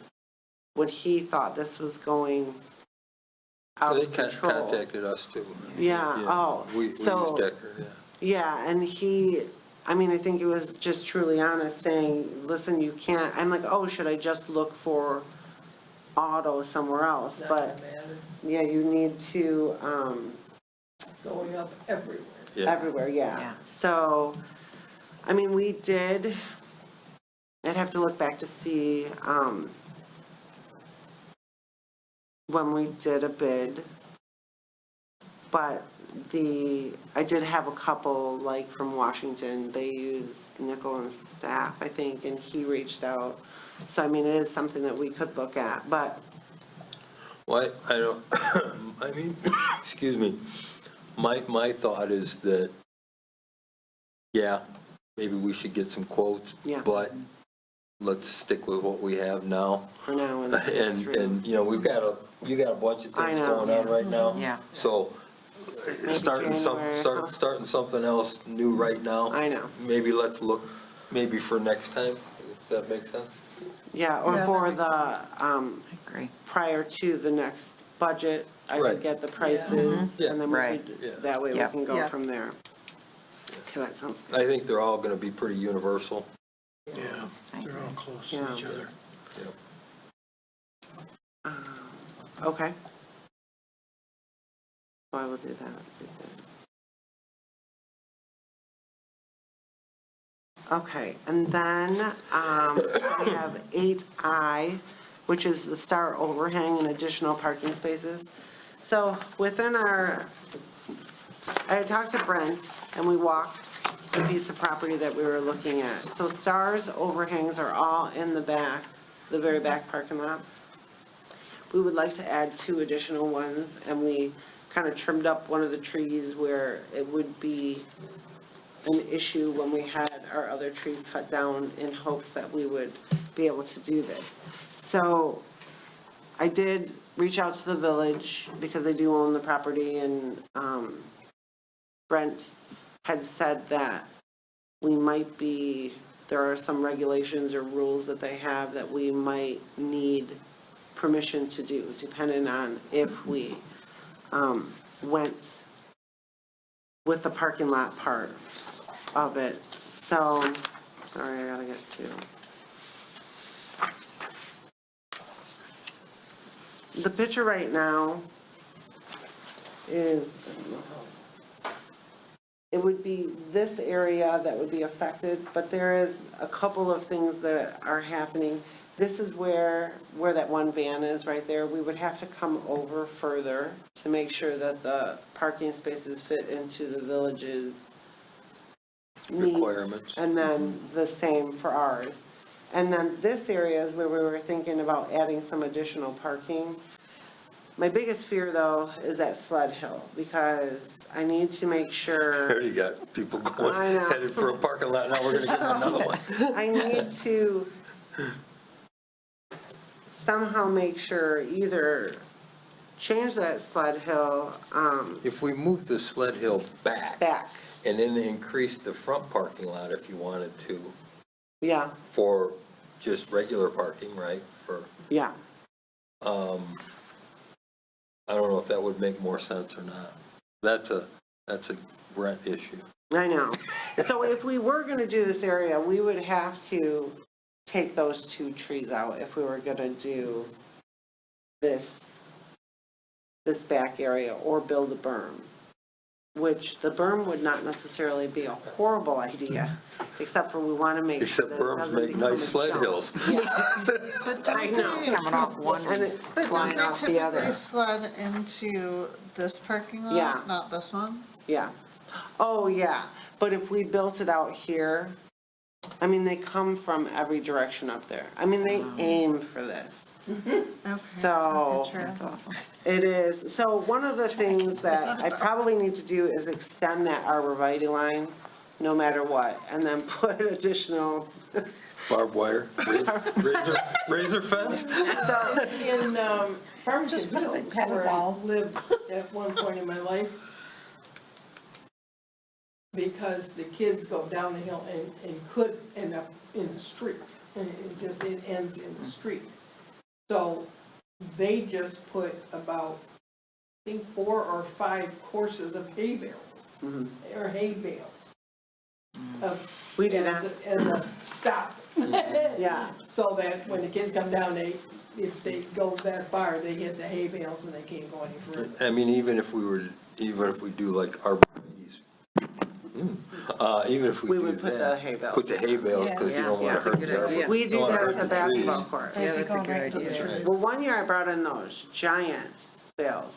when he thought this was going out of control. They contacted us too. Yeah. We use So, Decker, yeah, and I think it was just truly honest saying, listen, you can't, I'm like, oh, should I just look for auto somewhere else? Not But, gonna matter. yeah, you need to, Going up everywhere. Yeah. everywhere, yeah. Yeah. So, I mean, we did, I'd have to look back to see, when we did a bid. But I did have a couple, like from Washington, they use Nickel and Staff, I think, and he reached out. So I mean, it is something that we could look at, but Well, I don't, I mean, excuse me, my thought is that, yeah, maybe we should get some quotes. Yeah. But let's stick with what we have now. for now. And, you know, you got a bunch of I things know. going on right now. Yeah. So, starting January or something. starting something else new right now. I know. Maybe let's look, maybe for next time, if that makes sense. Yeah, or Yeah, that for makes the, I agree. prior to the next budget, I Right. would get the prices, Yeah. and then we Right. could, Yeah. that way we Yeah. can go Yeah. from there. Okay, that sounds good. I think they're all gonna be pretty universal. Yeah, they're all close to Yeah. each other. Yeah. Okay. So I will do that. Okay, and then we have 8I, which is the star overhang and additional parking spaces. So within I had talked to Brent, and we walked the piece of property that we were looking at. So stars overhangs are all in the back, the very back parking lot. We would like to add 2 additional ones, and we kind of trimmed up one of the trees where it would be an issue when we had our other trees cut down in hopes that we would be able to do this. So I did reach out to the village because they do own the property, and Brent had said that we might be, there are some regulations or rules that they have that we might need permission to do, depending on if we went with the parking lot part of it. So, sorry, I gotta get to. The picture right now is, it would be this area that would be affected, but there is a couple of things that are happening. This is where that one van is right there. We would have to come over further to make sure that the parking spaces fit into the village's needs. Requirements. And then the same for ours. And then this area is where we were thinking about adding some additional parking. My biggest fear, though, is that sled hill, because I need to make sure. Already got people going, I know. headed for a parking lot, now we're gonna get another one. I need to somehow make sure either change that sled hill If we move the sled hill back. back. And then increase the front parking lot if you wanted to, Yeah, for just regular parking, right? For, yeah. I don't know if that would make more sense or not. That's a Brent issue. I know. So if we were gonna do this area, we would have to take those 2 trees out if we were gonna do this back area or build a berm. Which the berm would not necessarily be a horrible idea, except for we wanna make sure Except that it berms doesn't make become nice a sled jump. hills. Yeah, But I don't know. they, Coming off one And and it- but don't flying they off the other. typically sled into this parking lot? Yeah. Not this one? Yeah. Oh, yeah. But if we built it out here, I mean, they come from every direction up there. I mean, they aim for this. Okay, So- okay, true. That's awesome. It is. So one of the things that I probably need to do is extend that arborvitae line, no matter what, and then put additional, Barbed wire, razor fence? so, In Farmington Just put a big Hills, padded where I wall. lived at one point in my life, because the kids go down the hill and could end up in the street, and it ends in the street. So they just put about, I think, 4 or 5 courses of hay barrels, or hay bales. we do that. As a stop. Yeah. So that when the kids come down, if they go that far, they hit the hay bales and they can't go any further. I mean, even if we do like arborvitae's, Even if we We do would put the that, hay bales. put the hay bales, because you don't Yeah, want that's a to hurt good the idea. arbor. We do don't wanna that hurt at the trees. basketball court. Yeah, They'd be that's a going good right to the idea. trees. Well, one year I brought in those giant bales,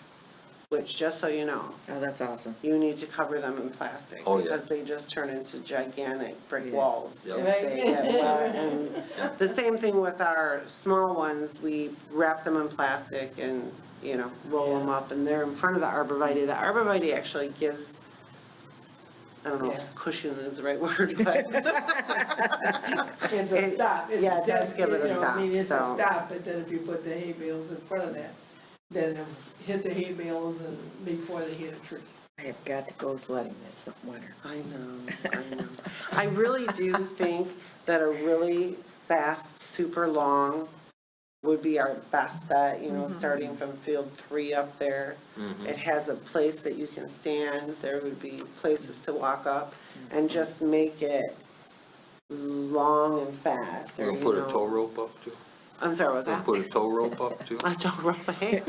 which, just so you know, Oh, that's awesome. you need to cover them in plastic. Oh, yeah. Because they just turn into gigantic brick Yeah. walls Yep. if they get wet. And the same thing with our small ones, we wrap them in plastic and, you know, roll them up, and they're in front of the arborvitae. The arborvitae actually gives, I don't know if Yeah. cushion is the right word, but It's a stop. It's yeah, it does dead, give it a you know, I mean, it's a stop, so. stop, but then if you put the hay bales in front of that, then they'll hit the hay bales and before they hit a tree. I have got to go sledding this winter. I know. I really do think that a really fast, super long would be our best bet, you know, starting from field 3 up there. It has a place that you can stand, there would be places to walk up, and just make it long and fast, or, We're you gonna put a know. tow rope up too? I'm sorry, what's We're that? gonna put a tow rope up too? I don't know, hey,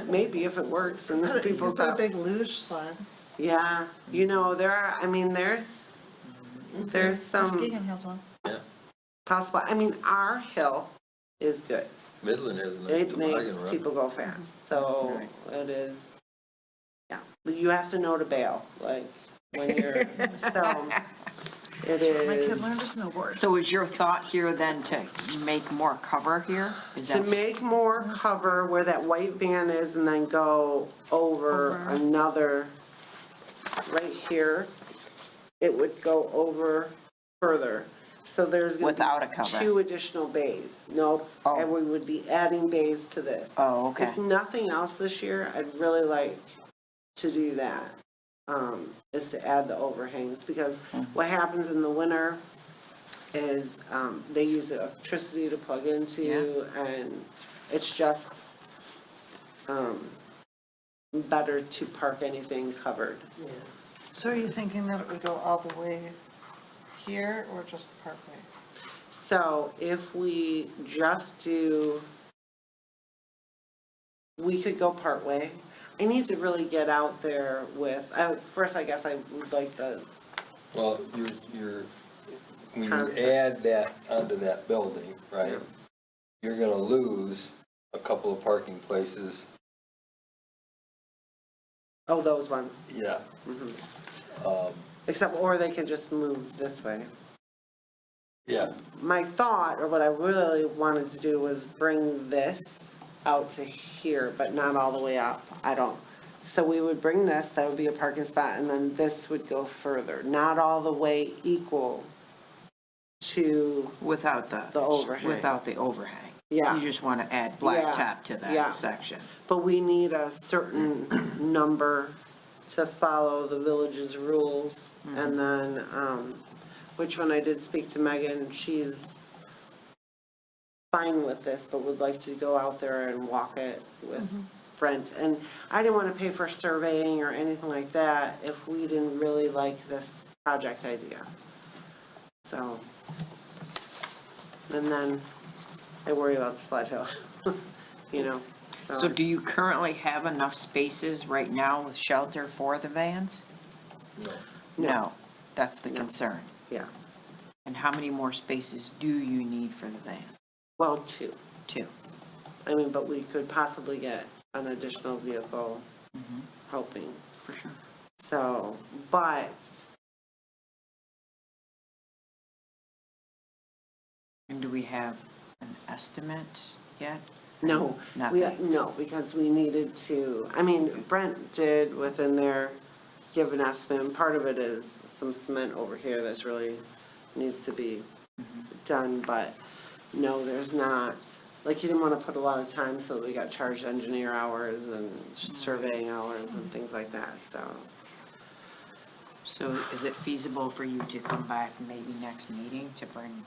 maybe if it works and Put then it- You people put a stop. big luge sled. Yeah, you know, there are, I mean, there's some Muskegon has one. Yeah. possible, I mean, our hill is good. Midland has a nice It makes toboggan run. people go fast, so it is, yeah, but you have to know to bail, like, when you're, so, it My kid is. learned to snowboard. So is your thought here then to make more cover here? Is To that, make more cover where that white van is and then go over Over. another, right here, it would go over further. So there's gonna Without a be cover? 2 additional bays. Nope, Oh. and we would be adding bays to this. oh, okay. If nothing else this year, I'd really like to do that, is to add the overhangs, because what happens in the winter is, they use electricity to plug into, and it's just, better to park anything covered. So are you thinking that it would go all the way here or just the parkway? So if we just do, we could go partway. I need to really get out there with, first, I guess I would like the, Well, you're, when you Concept. add that onto that building, right? Yeah. You're gonna lose a couple of parking places. oh, those ones. Yeah. Except, or they can just move this way. Yeah, My thought, or what I really wanted to do, was bring this out to here, but not all the way up. I don't. So we would bring this, that would be a parking spot, and then this would go further, not all the way equal to, Without The overhang. Without the overhang. Yeah. You just want to add Yeah, blacktop to yeah. that section. but we need a certain number to follow the village's rules. And then, which when I did speak to Megan, she's fine with this, but would like to go out there and walk it with Brent. And I didn't want to pay for surveying or anything like that if we didn't really like this project idea. So, and then I worry about the sled hill, you know, So do you currently have enough spaces right now with shelter for the vans? no. No, that's the concern. Yeah, And how many more spaces do you need for the van? well, 2. 2. I mean, but we could possibly get an additional vehicle helping. For sure. So, but, And do we have an estimate yet? no, Nothing. no, because we needed to, I mean, Brent did within their given estimate, and part of it is some cement over here that's really needs to be done, but no, there's not. Like, he didn't want to put a lot of time, so we got charged engineer hours and surveying hours and things like that, so. So is it feasible for you to come back maybe next meeting to bring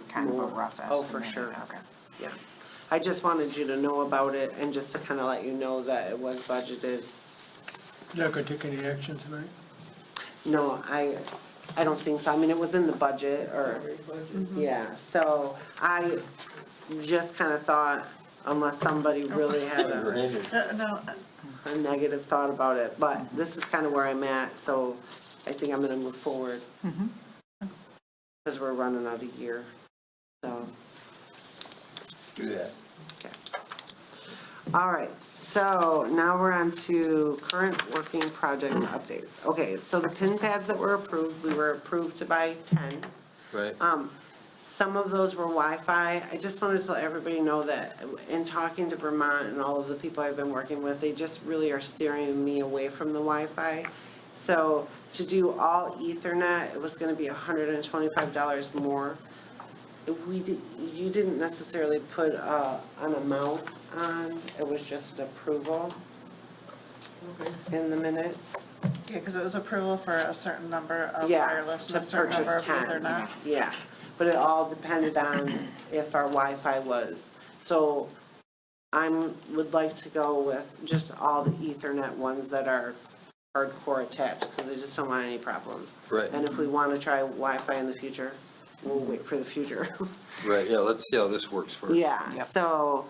kind of a More. rough estimate? Oh, for sure. Okay. Yeah, I just wanted you to know about it and just to kind of let you know that it was budgeted. You're not gonna take any action tonight? No, I don't think so. I mean, it was in the budget or, Sorry, budget. yeah, so I just kind of thought unless somebody really had Your a, hand is- No, a negative thought about it, but this is kind of where I'm at, so I think I'm gonna move forward. Because we're running out of year, so. Do that. All right, so now we're on to current working projects updates. Okay, so the pin pads that were approved, we were approved to buy 10. Right. Some of those were Wi-Fi. I just wanted to let everybody know that in talking to Vermont and all of the people I've been working with, they just really are steering me away from the Wi-Fi. So to do all Ethernet, it was gonna be $125 more. You didn't necessarily put an amount on, it was just an approval in the minutes. Yeah, because it was approval for a certain number of Yeah, wireless to and a certain number of purchase 10. Ethernet. Yeah, but it all depended on if our Wi-Fi was. So would like to go with just all the Ethernet ones that are hardcore attached, because I just don't want any problems. Right. And if we want to try Wi-Fi in the future, we'll wait for the future. Right, yeah, let's see how this works first. Yeah, Yep. so,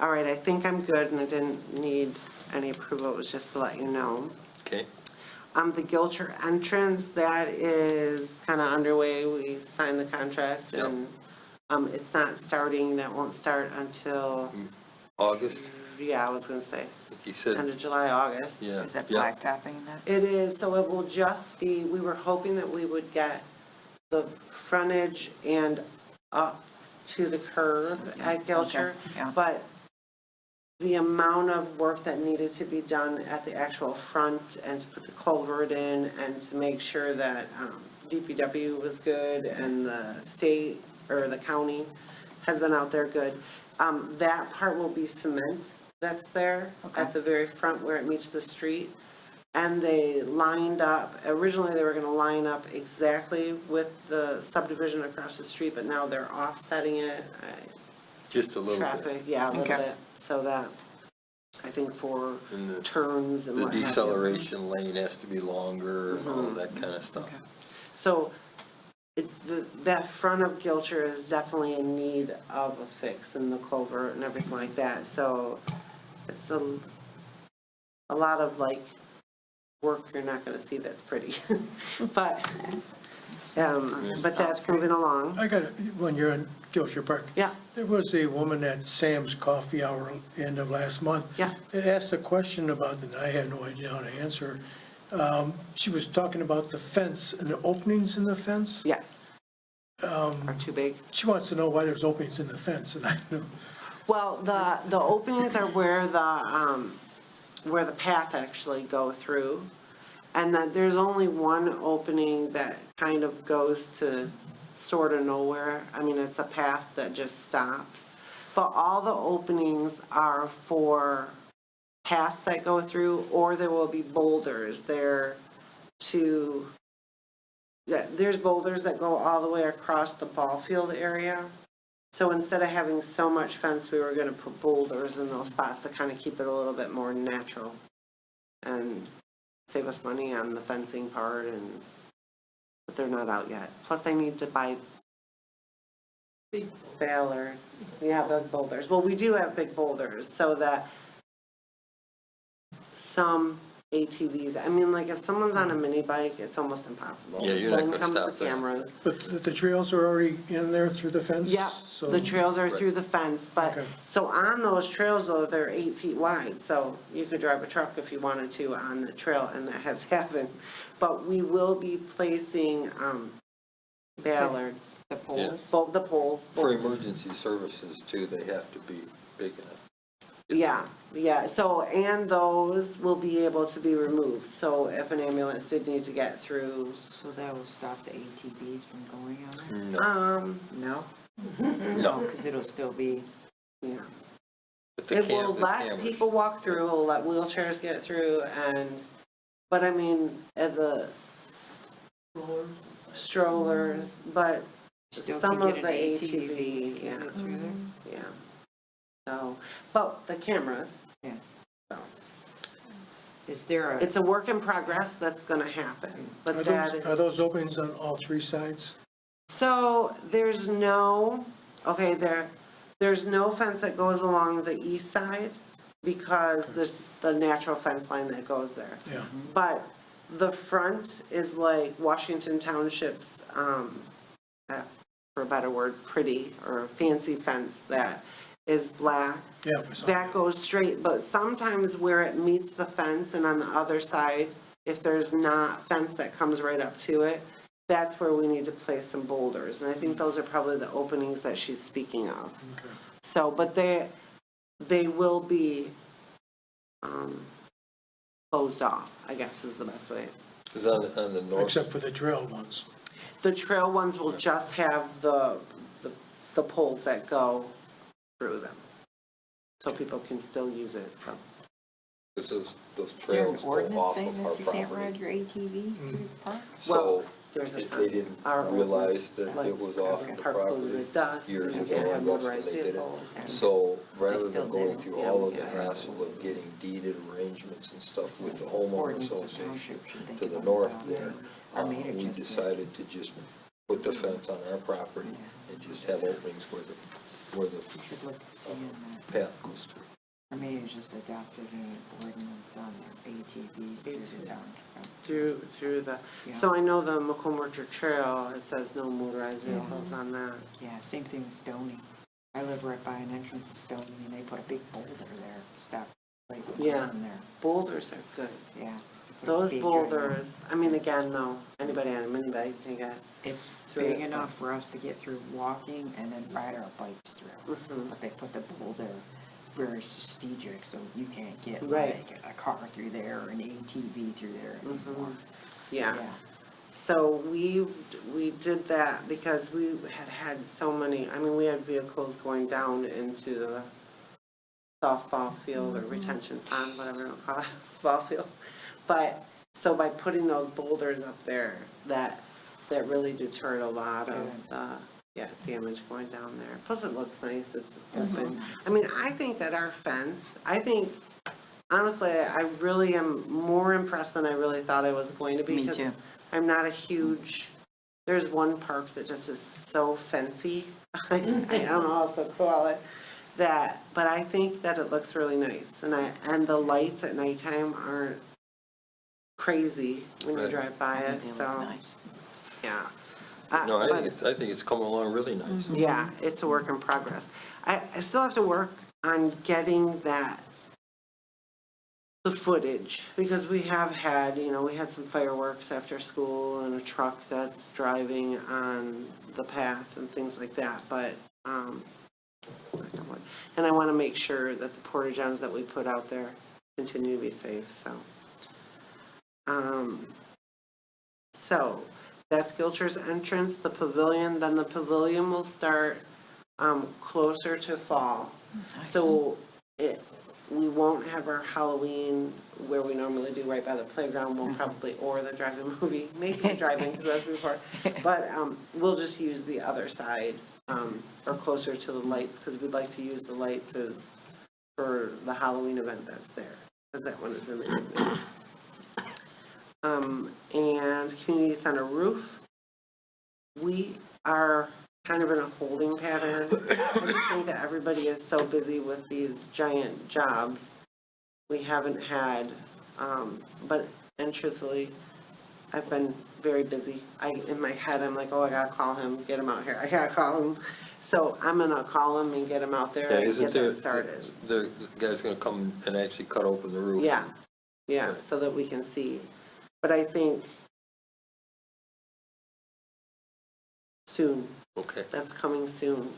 all right, I think I'm good, and I didn't need any approval, it was just to let you know. Okay, The Gilcher entrance, that is kind of underway, we signed the contract, Yep. and it's not starting, that won't start until, August, yeah, I was gonna say, I think he said, end of July, August. yeah. Is that yeah. blacktopping that? It is, so it will just be, we were hoping that we would get the frontage and up to the curb at Gilcher. Okay, yeah. But the amount of work that needed to be done at the actual front and to put the culvert in and to make sure that DPW was good and the state or the county has been out there good. That part will be cement that's there at the very front where it meets the street. And they lined up, originally they were gonna line up exactly with the subdivision across the street, but now they're offsetting it. Just a little bit. Traffic, yeah, a little Okay. bit, so that, I think for And the- turns and The what have you. deceleration lane has to be longer and all of that kind of stuff. Okay. So, that front of Gilcher is definitely in need of a fix and the culvert and everything like that, so it's a lot of like work you're not gonna see that's pretty, but that's moving along. I got, when you're in Gilsher Park. Yeah. There was a woman at Sam's Coffee Hour end of last month. Yeah. That asked a question about, and I had no idea how to answer. She was talking about the fence and the openings in the fence. Yes. Are too big. She wants to know why there's openings in the fence, and I know, Well, the openings are where the path actually go through. And that there's only one opening that kind of goes to sort of nowhere. I mean, it's a path that just stops. But all the openings are for paths that go through, or there will be boulders there there's boulders that go all the way across the ball field area. So instead of having so much fence, we were gonna put boulders in those spots to kind of keep it a little bit more natural and save us money on the fencing part, but they're not out yet. Plus I need to buy Big balers. We have big boulders. Well, we do have big boulders, so that some ATVs, I mean, like if someone's on a mini bike, it's almost impossible. Yeah, you're not Then gonna comes stop the that. cameras. but the trails are already in there through the fence? Yeah, So- the trails are through the fence, but, Okay. so on those trails though, they're 8 feet wide, so you could drive a truck if you wanted to on the trail, and that has happened. But we will be placing, ballards, The poles? both the poles. For emergency services too, they have to be big enough. Yeah, so, and those will be able to be removed, so if an ambulance did need to get through, So that will stop the ATVs from going on there? No, No? no. Because it'll still be, yeah. But the It will the let cameras- people walk through, it'll let wheelchairs get through, but I mean, the strollers, but still some can of get the an ATV, ATV, can yeah, get through there? yeah. So, but the cameras, Yeah. so, Is there a, it's a work in progress that's gonna happen, Are but that is. those, are those openings on all three sides? So there's no, okay, there's no fence that goes along the east side because there's the natural fence line that goes there. Yeah. But the front is like Washington Township's, for a better word, pretty or fancy fence that is black. Yeah, we saw That goes straight, but sometimes where it meets the fence and on the other side, if there's not fence that comes right up to it, that's where we need to place some boulders. And I think those are probably the openings that she's speaking of. Okay. So, but they will be, closed off, I guess is the best way. Because on the north, Except for the trail ones. The trail ones will just have the poles that go through them. So people can still use it, so. because those Is there an trails go ordinance off saying of our that you can't property. ride your ATV through the park? So Well, there's a if sign. they didn't Our realize that like, it was off the park closes property at dusk, years you ago, can't I have guess, motorized when they did it. vehicles. So rather still than going do. through Yeah, all of the yeah. hassle of getting deeded arrangements and stuff with the homeowner Ordinance the association township should think to the about north down there, Our mayor we just did. decided to just put the fence on our property and just have openings where the You should look to see in that. path goes through. Our mayor just adopted an ordinance on their ATVs through the town. Through the, Yeah. so I know the McComb Orchard Trail, it says no motorized vehicles on that. Yeah, same thing with Stony. I live right by an entrance to Stony, and they put a big boulder there, stop right from Yeah. going there. Boulders are good. Yeah. they put a Those big giant- boulders, I mean, again, though, anybody on a mini bike can get. It's through big it. enough for us to get through walking and then ride our bikes through. Mhm. But they put the boulder very strategic, so you can't get Right. like a car through there or an ATV through there anymore. Yeah. So we did that because we had so many, I mean, we had vehicles going down into the softball field or retention pond, whatever you want to call it, ball field. But, so by putting those boulders up there, that really deterred a lot of, damage going down there. Plus it looks nice, it's open. I mean, I think that our fence, honestly, I really am more impressed than I really thought I was going to be. Me 'cause too. I'm not a huge, there's one park that just is so fancy. I don't know how else to call it. But I think that it looks really nice. And the lights at nighttime aren't crazy when you Right. drive by They it, look so, nice. yeah. No, I But- think it's coming along really nice. yeah, it's a work in progress. I still have to work on getting the footage, because we have had, we had some fireworks after school and a truck that's driving on the path and things like that, but, and I want to make sure that the porta johns that we put out there continue to be safe, so. So, that's Gilcher's entrance, the pavilion, then the pavilion will start, closer to fall. So we won't have our Halloween where we normally do right by the playground, we'll probably, or the drive-in movie, maybe the drive-in, because that's before. But, we'll just use the other side, or closer to the lights, because we'd like to use the lights for the Halloween event that's there, because that one is in the evening. And community center roof, we are kind of in a holding pattern. I just think that everybody is so busy with these giant jobs. We haven't had, and truthfully, I've been very busy. In my head, I'm like, oh, I gotta call him, get him out here, I gotta call him. So I'm gonna call him and get him out there Yeah, and isn't get there, that started. the guy's gonna come and actually cut open the roof? Yeah, so that we can see. But I think soon, Okay. that's coming soon.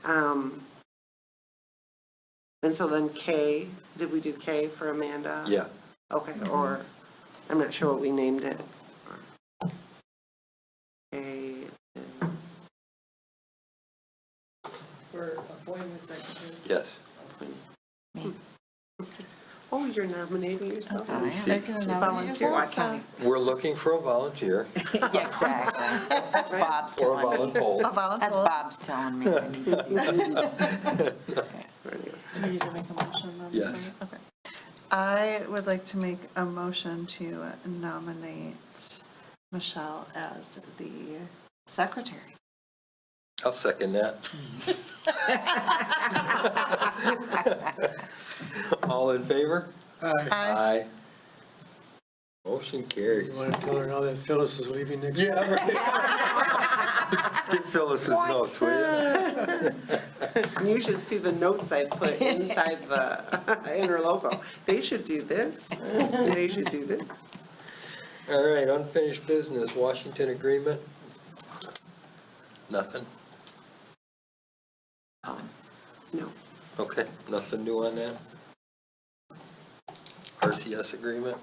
And so then K, did we do K for Amanda? Yeah, Okay, or, I'm not sure what we named it. K is, For appointment secretary. yes. Me. oh, you're nominating yourself? I am. They're gonna nominate Volunteer. yourself, so- We're looking for a volunteer Yeah, exactly. That's Bob's or a telling me. voluntold. A That's voluntold. Bob's telling me. I need to do that. Do we need to make a motion then? Yes. Okay. I would like to make a motion to nominate Michelle as the secretary. I'll second that. All in favor? Aye. Aye. Aye. Motion carries. You want to tell her now that Phyllis is leaving next week? Yeah, right. Give Phyllis's notes, will you? And you should see the notes I put inside the interlocal. They should do this, they should do this. All right, unfinished business, Washington agreement? Nothing? No, Okay, nothing new on that? RCS agreement?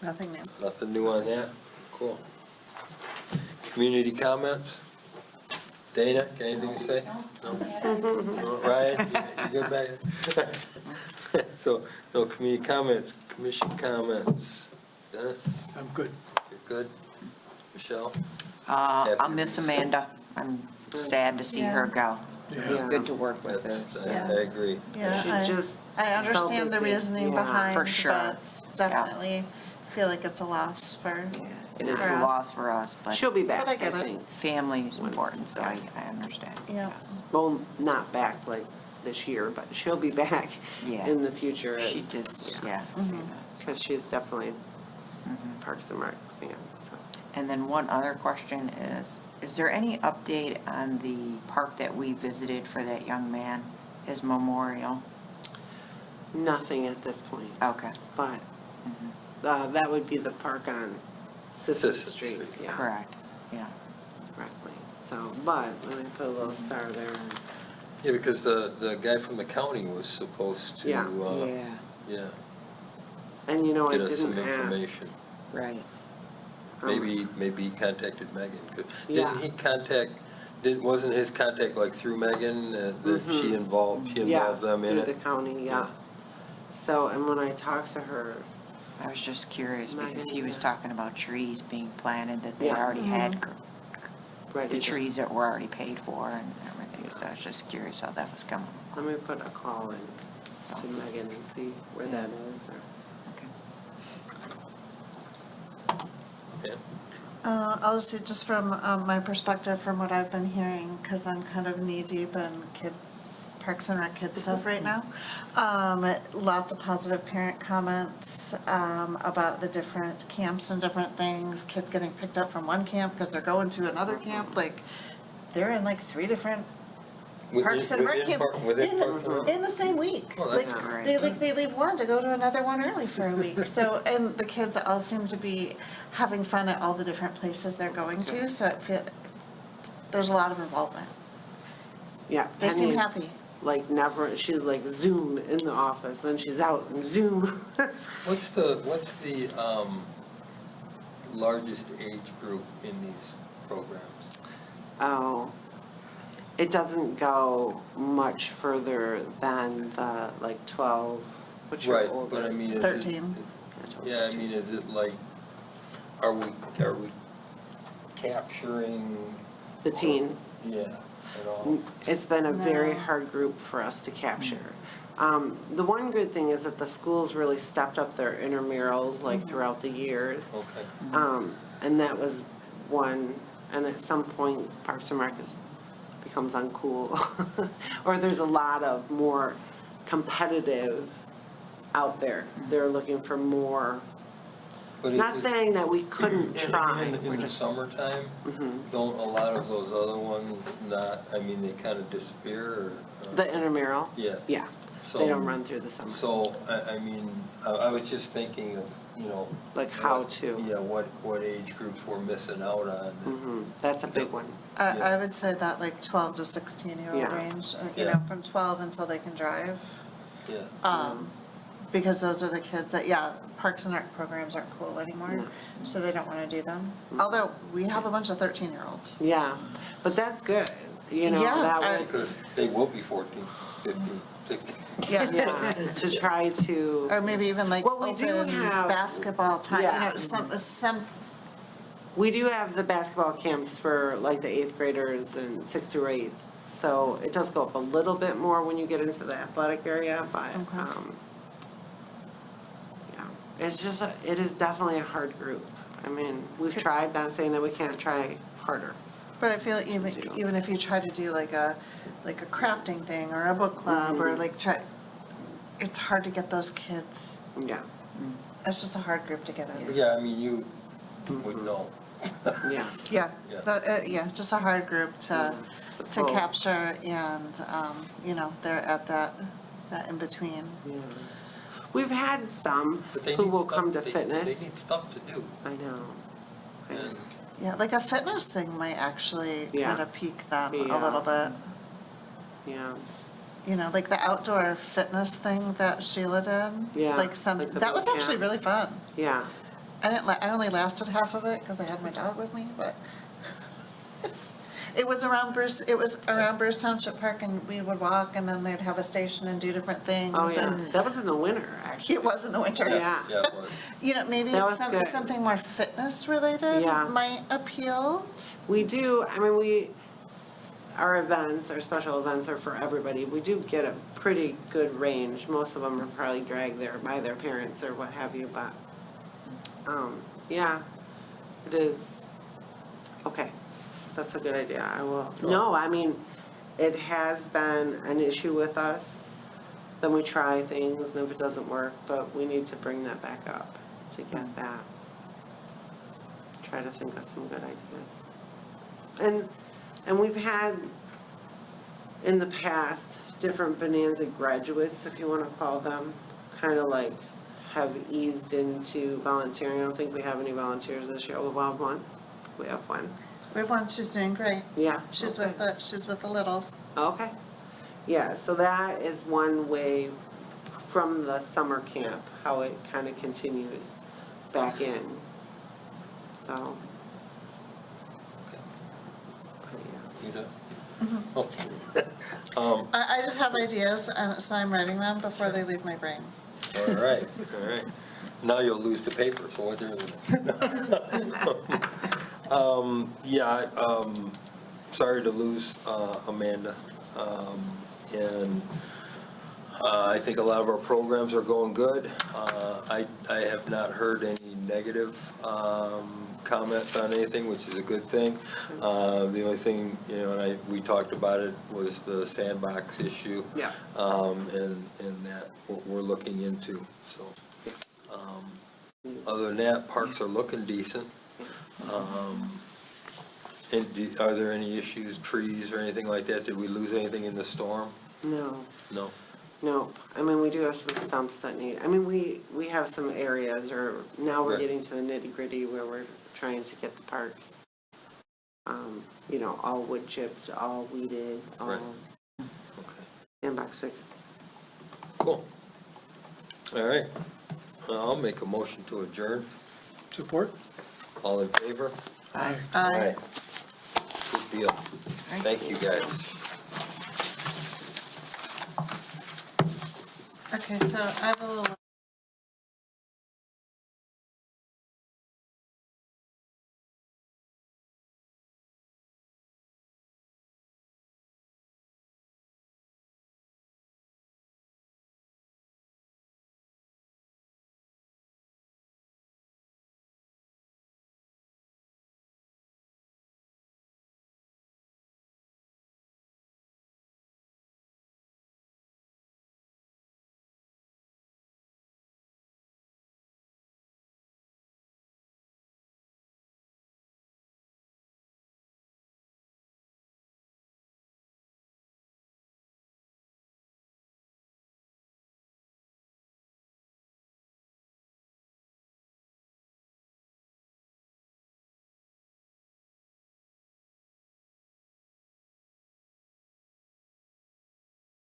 Nothing new. Nothing new on that? Cool. Community comments? Dana, got anything to say? No? No, Ryan, you good back there? So, no community comments, commission comments. Dennis, I'm good. you're good? Michelle? I'll miss Amanda. I'm sad to see her go. It was Yeah. good to work with That's, her. I agree. Yeah, She just I understand the so busy. reasoning Yeah. behind, For sure. but definitely feel like it's a loss for. It is for a us. loss for us, but She'll be back, But I I get it. think. family is Once important, it's so I understand. Yeah. Yes. Well, not back like this year, but she'll be back Yeah. in the future. She as- did, yeah. Because she's definitely Mhm. Parks and Rec fan, so. And then one other question is there any update on the park that we visited for that young man, his memorial? Nothing at this point, Okay, but that would be the park on Sisson Sisson Street, Street. yeah, correct, yeah. correctly. So, but let me put a little star there. Yeah, because the guy from the county was supposed to, Yeah. yeah, And you know, I get us some didn't ask. information. Right. Maybe he contacted Megan. 'Cause Yeah. Didn't he contact, wasn't his contact like through Megan, that she involved them in Yeah, through it? the county, yeah. So, and when I talked to her, I was just curious because Megan, he was yeah. talking about trees being planted that they Yeah. already had, ready the to, trees that were already paid for and everything, so I was just curious how that was coming. let me put a call in to Megan and see where that is, or. Okay. Yeah. I'll just say, just from my perspective, from what I've been hearing, because I'm kind of knee-deep in Parks and Rec kid stuff right now. Lots of positive parent comments about the different camps and different things, kids getting picked up from one camp because they're going to another camp, like, they're in like 3 different Parks and Rec camps Within Parks and Rec? in the same week. Oh, that's Like, great. they leave one to go to another one early for a week. So, and the kids all seem to be having fun at all the different places they're going to, so it there's a lot of involvement. Yeah. They seem Penny's, happy. Like never, she's like Zoom in the office, then she's out and Zoom. What's the largest age group in these programs? Oh, it doesn't go much further than the like 12, which are Right, oldest. but I mean, is it? 13. Yeah, I mean, is it like, are we capturing? The teens. Yeah, at all? It's been a very No. hard group for us to capture. The one good thing is that the schools really stepped up their intramurals like throughout the years. Okay. And that was one, and at some point Parks and Rec becomes uncool. Or there's a lot of more competitive out there. They're looking for more, But is not it- saying that we couldn't try. In we're the just- summertime, don't a lot of those other ones not, I mean, they kind of disappear or? The intramural? Yeah. Yeah, So- they don't run through the summer. So, I mean, I was just thinking of, Like how what- to. Yeah, what age groups we're missing out on. That's a big one. I would say that like 12 to 16-year-old Yeah. range, Yeah. from 12 until they can drive. Yeah. Because those are the kids that, Parks and Rec programs aren't cool anymore, so they don't want to do them. Although, we have a bunch of 13-year-olds. Yeah, but that's good, Yeah, that I- way, Because they will be 14, 15, 16. yeah, to try to, Or maybe even like Well, we do open have- basketball time, Yeah. some, we do have the basketball camps for like the 8th graders and 6th through 8th. So it does go up a little bit more when you get into the athletic area, but, Okay. yeah, it's just, it is definitely a hard group. I mean, we've tried, not saying that we can't try harder. but I feel like even if you try to do like a crafting thing or a book club or like it's hard to get those kids Yeah, It's just a hard group to get in. Yeah, I mean, you would know. Yeah. Yeah, Yeah. yeah, just a hard group to pull. capture and, you know, they're at that in-between. Yeah. We've had some But they who need will stuff- come to they- fitness. They need stuff to do. I know. I know. And Yeah, like a fitness thing might actually Yeah. kind of pique them a Yeah. little bit. Yeah. You know, like the outdoor fitness thing that Sheila did. Yeah, Like like the that was boot actually camp. really fun. Yeah. I only lasted half of it because I had my dog with me, but it was around Bruce Township Park, and we would walk, and then they'd have a station and do different things. Oh, yeah. And That was in the winter, actually. it was in the winter. Yeah. Yeah, it was. You know, maybe That it's was good. something more fitness related Yeah. might appeal. We do, I mean, our events, our special events are for everybody. We do get a pretty good range. Most of them are probably dragged there by their parents or what have you, but, yeah, it is, okay, that's a good idea. I will, no, I mean, it has been an issue with us. Then we try things and if it doesn't work, but we need to bring that back up to get that. Try to think of some good ideas. And we've had, in the past, different Bonanza graduates, if you want to call them, kind of like have eased into volunteering. I don't think we have any volunteers this year. We'll have one. We have one. We have one, she's doing great. Yeah. She's okay. she's with the littles. Okay. Yeah, so that is one way from the summer camp, how it kind of continues back in. So. But yeah. You know? Mm-hmm. Okay. I just have ideas, and so I'm writing them before they leave my brain. All right, all right. Now you'll lose the paper, so what there yeah, sorry to lose Amanda. And I think a lot of our programs are going good. I have not heard any negative comments on anything, which is a good thing. The only thing, you know, and we talked about it, was the sandbox issue. Yeah. And that we're looking into, so. Other than that, parks are looking decent. And are there any issues, trees or anything like that? Did we lose anything in the storm? No. No? Nope. I mean, we do have some stumps that need, I mean, we have some areas, or now we're Right. getting to the nitty gritty where we're trying to get the parks, you know, all wood chipped, all weeded, all Right. Okay, sandbox fixed. cool. All right. I'll make a motion to adjourn. Support? All in favor? Aye. Aye. Good deal. Thank you, guys. Okay, so I have a little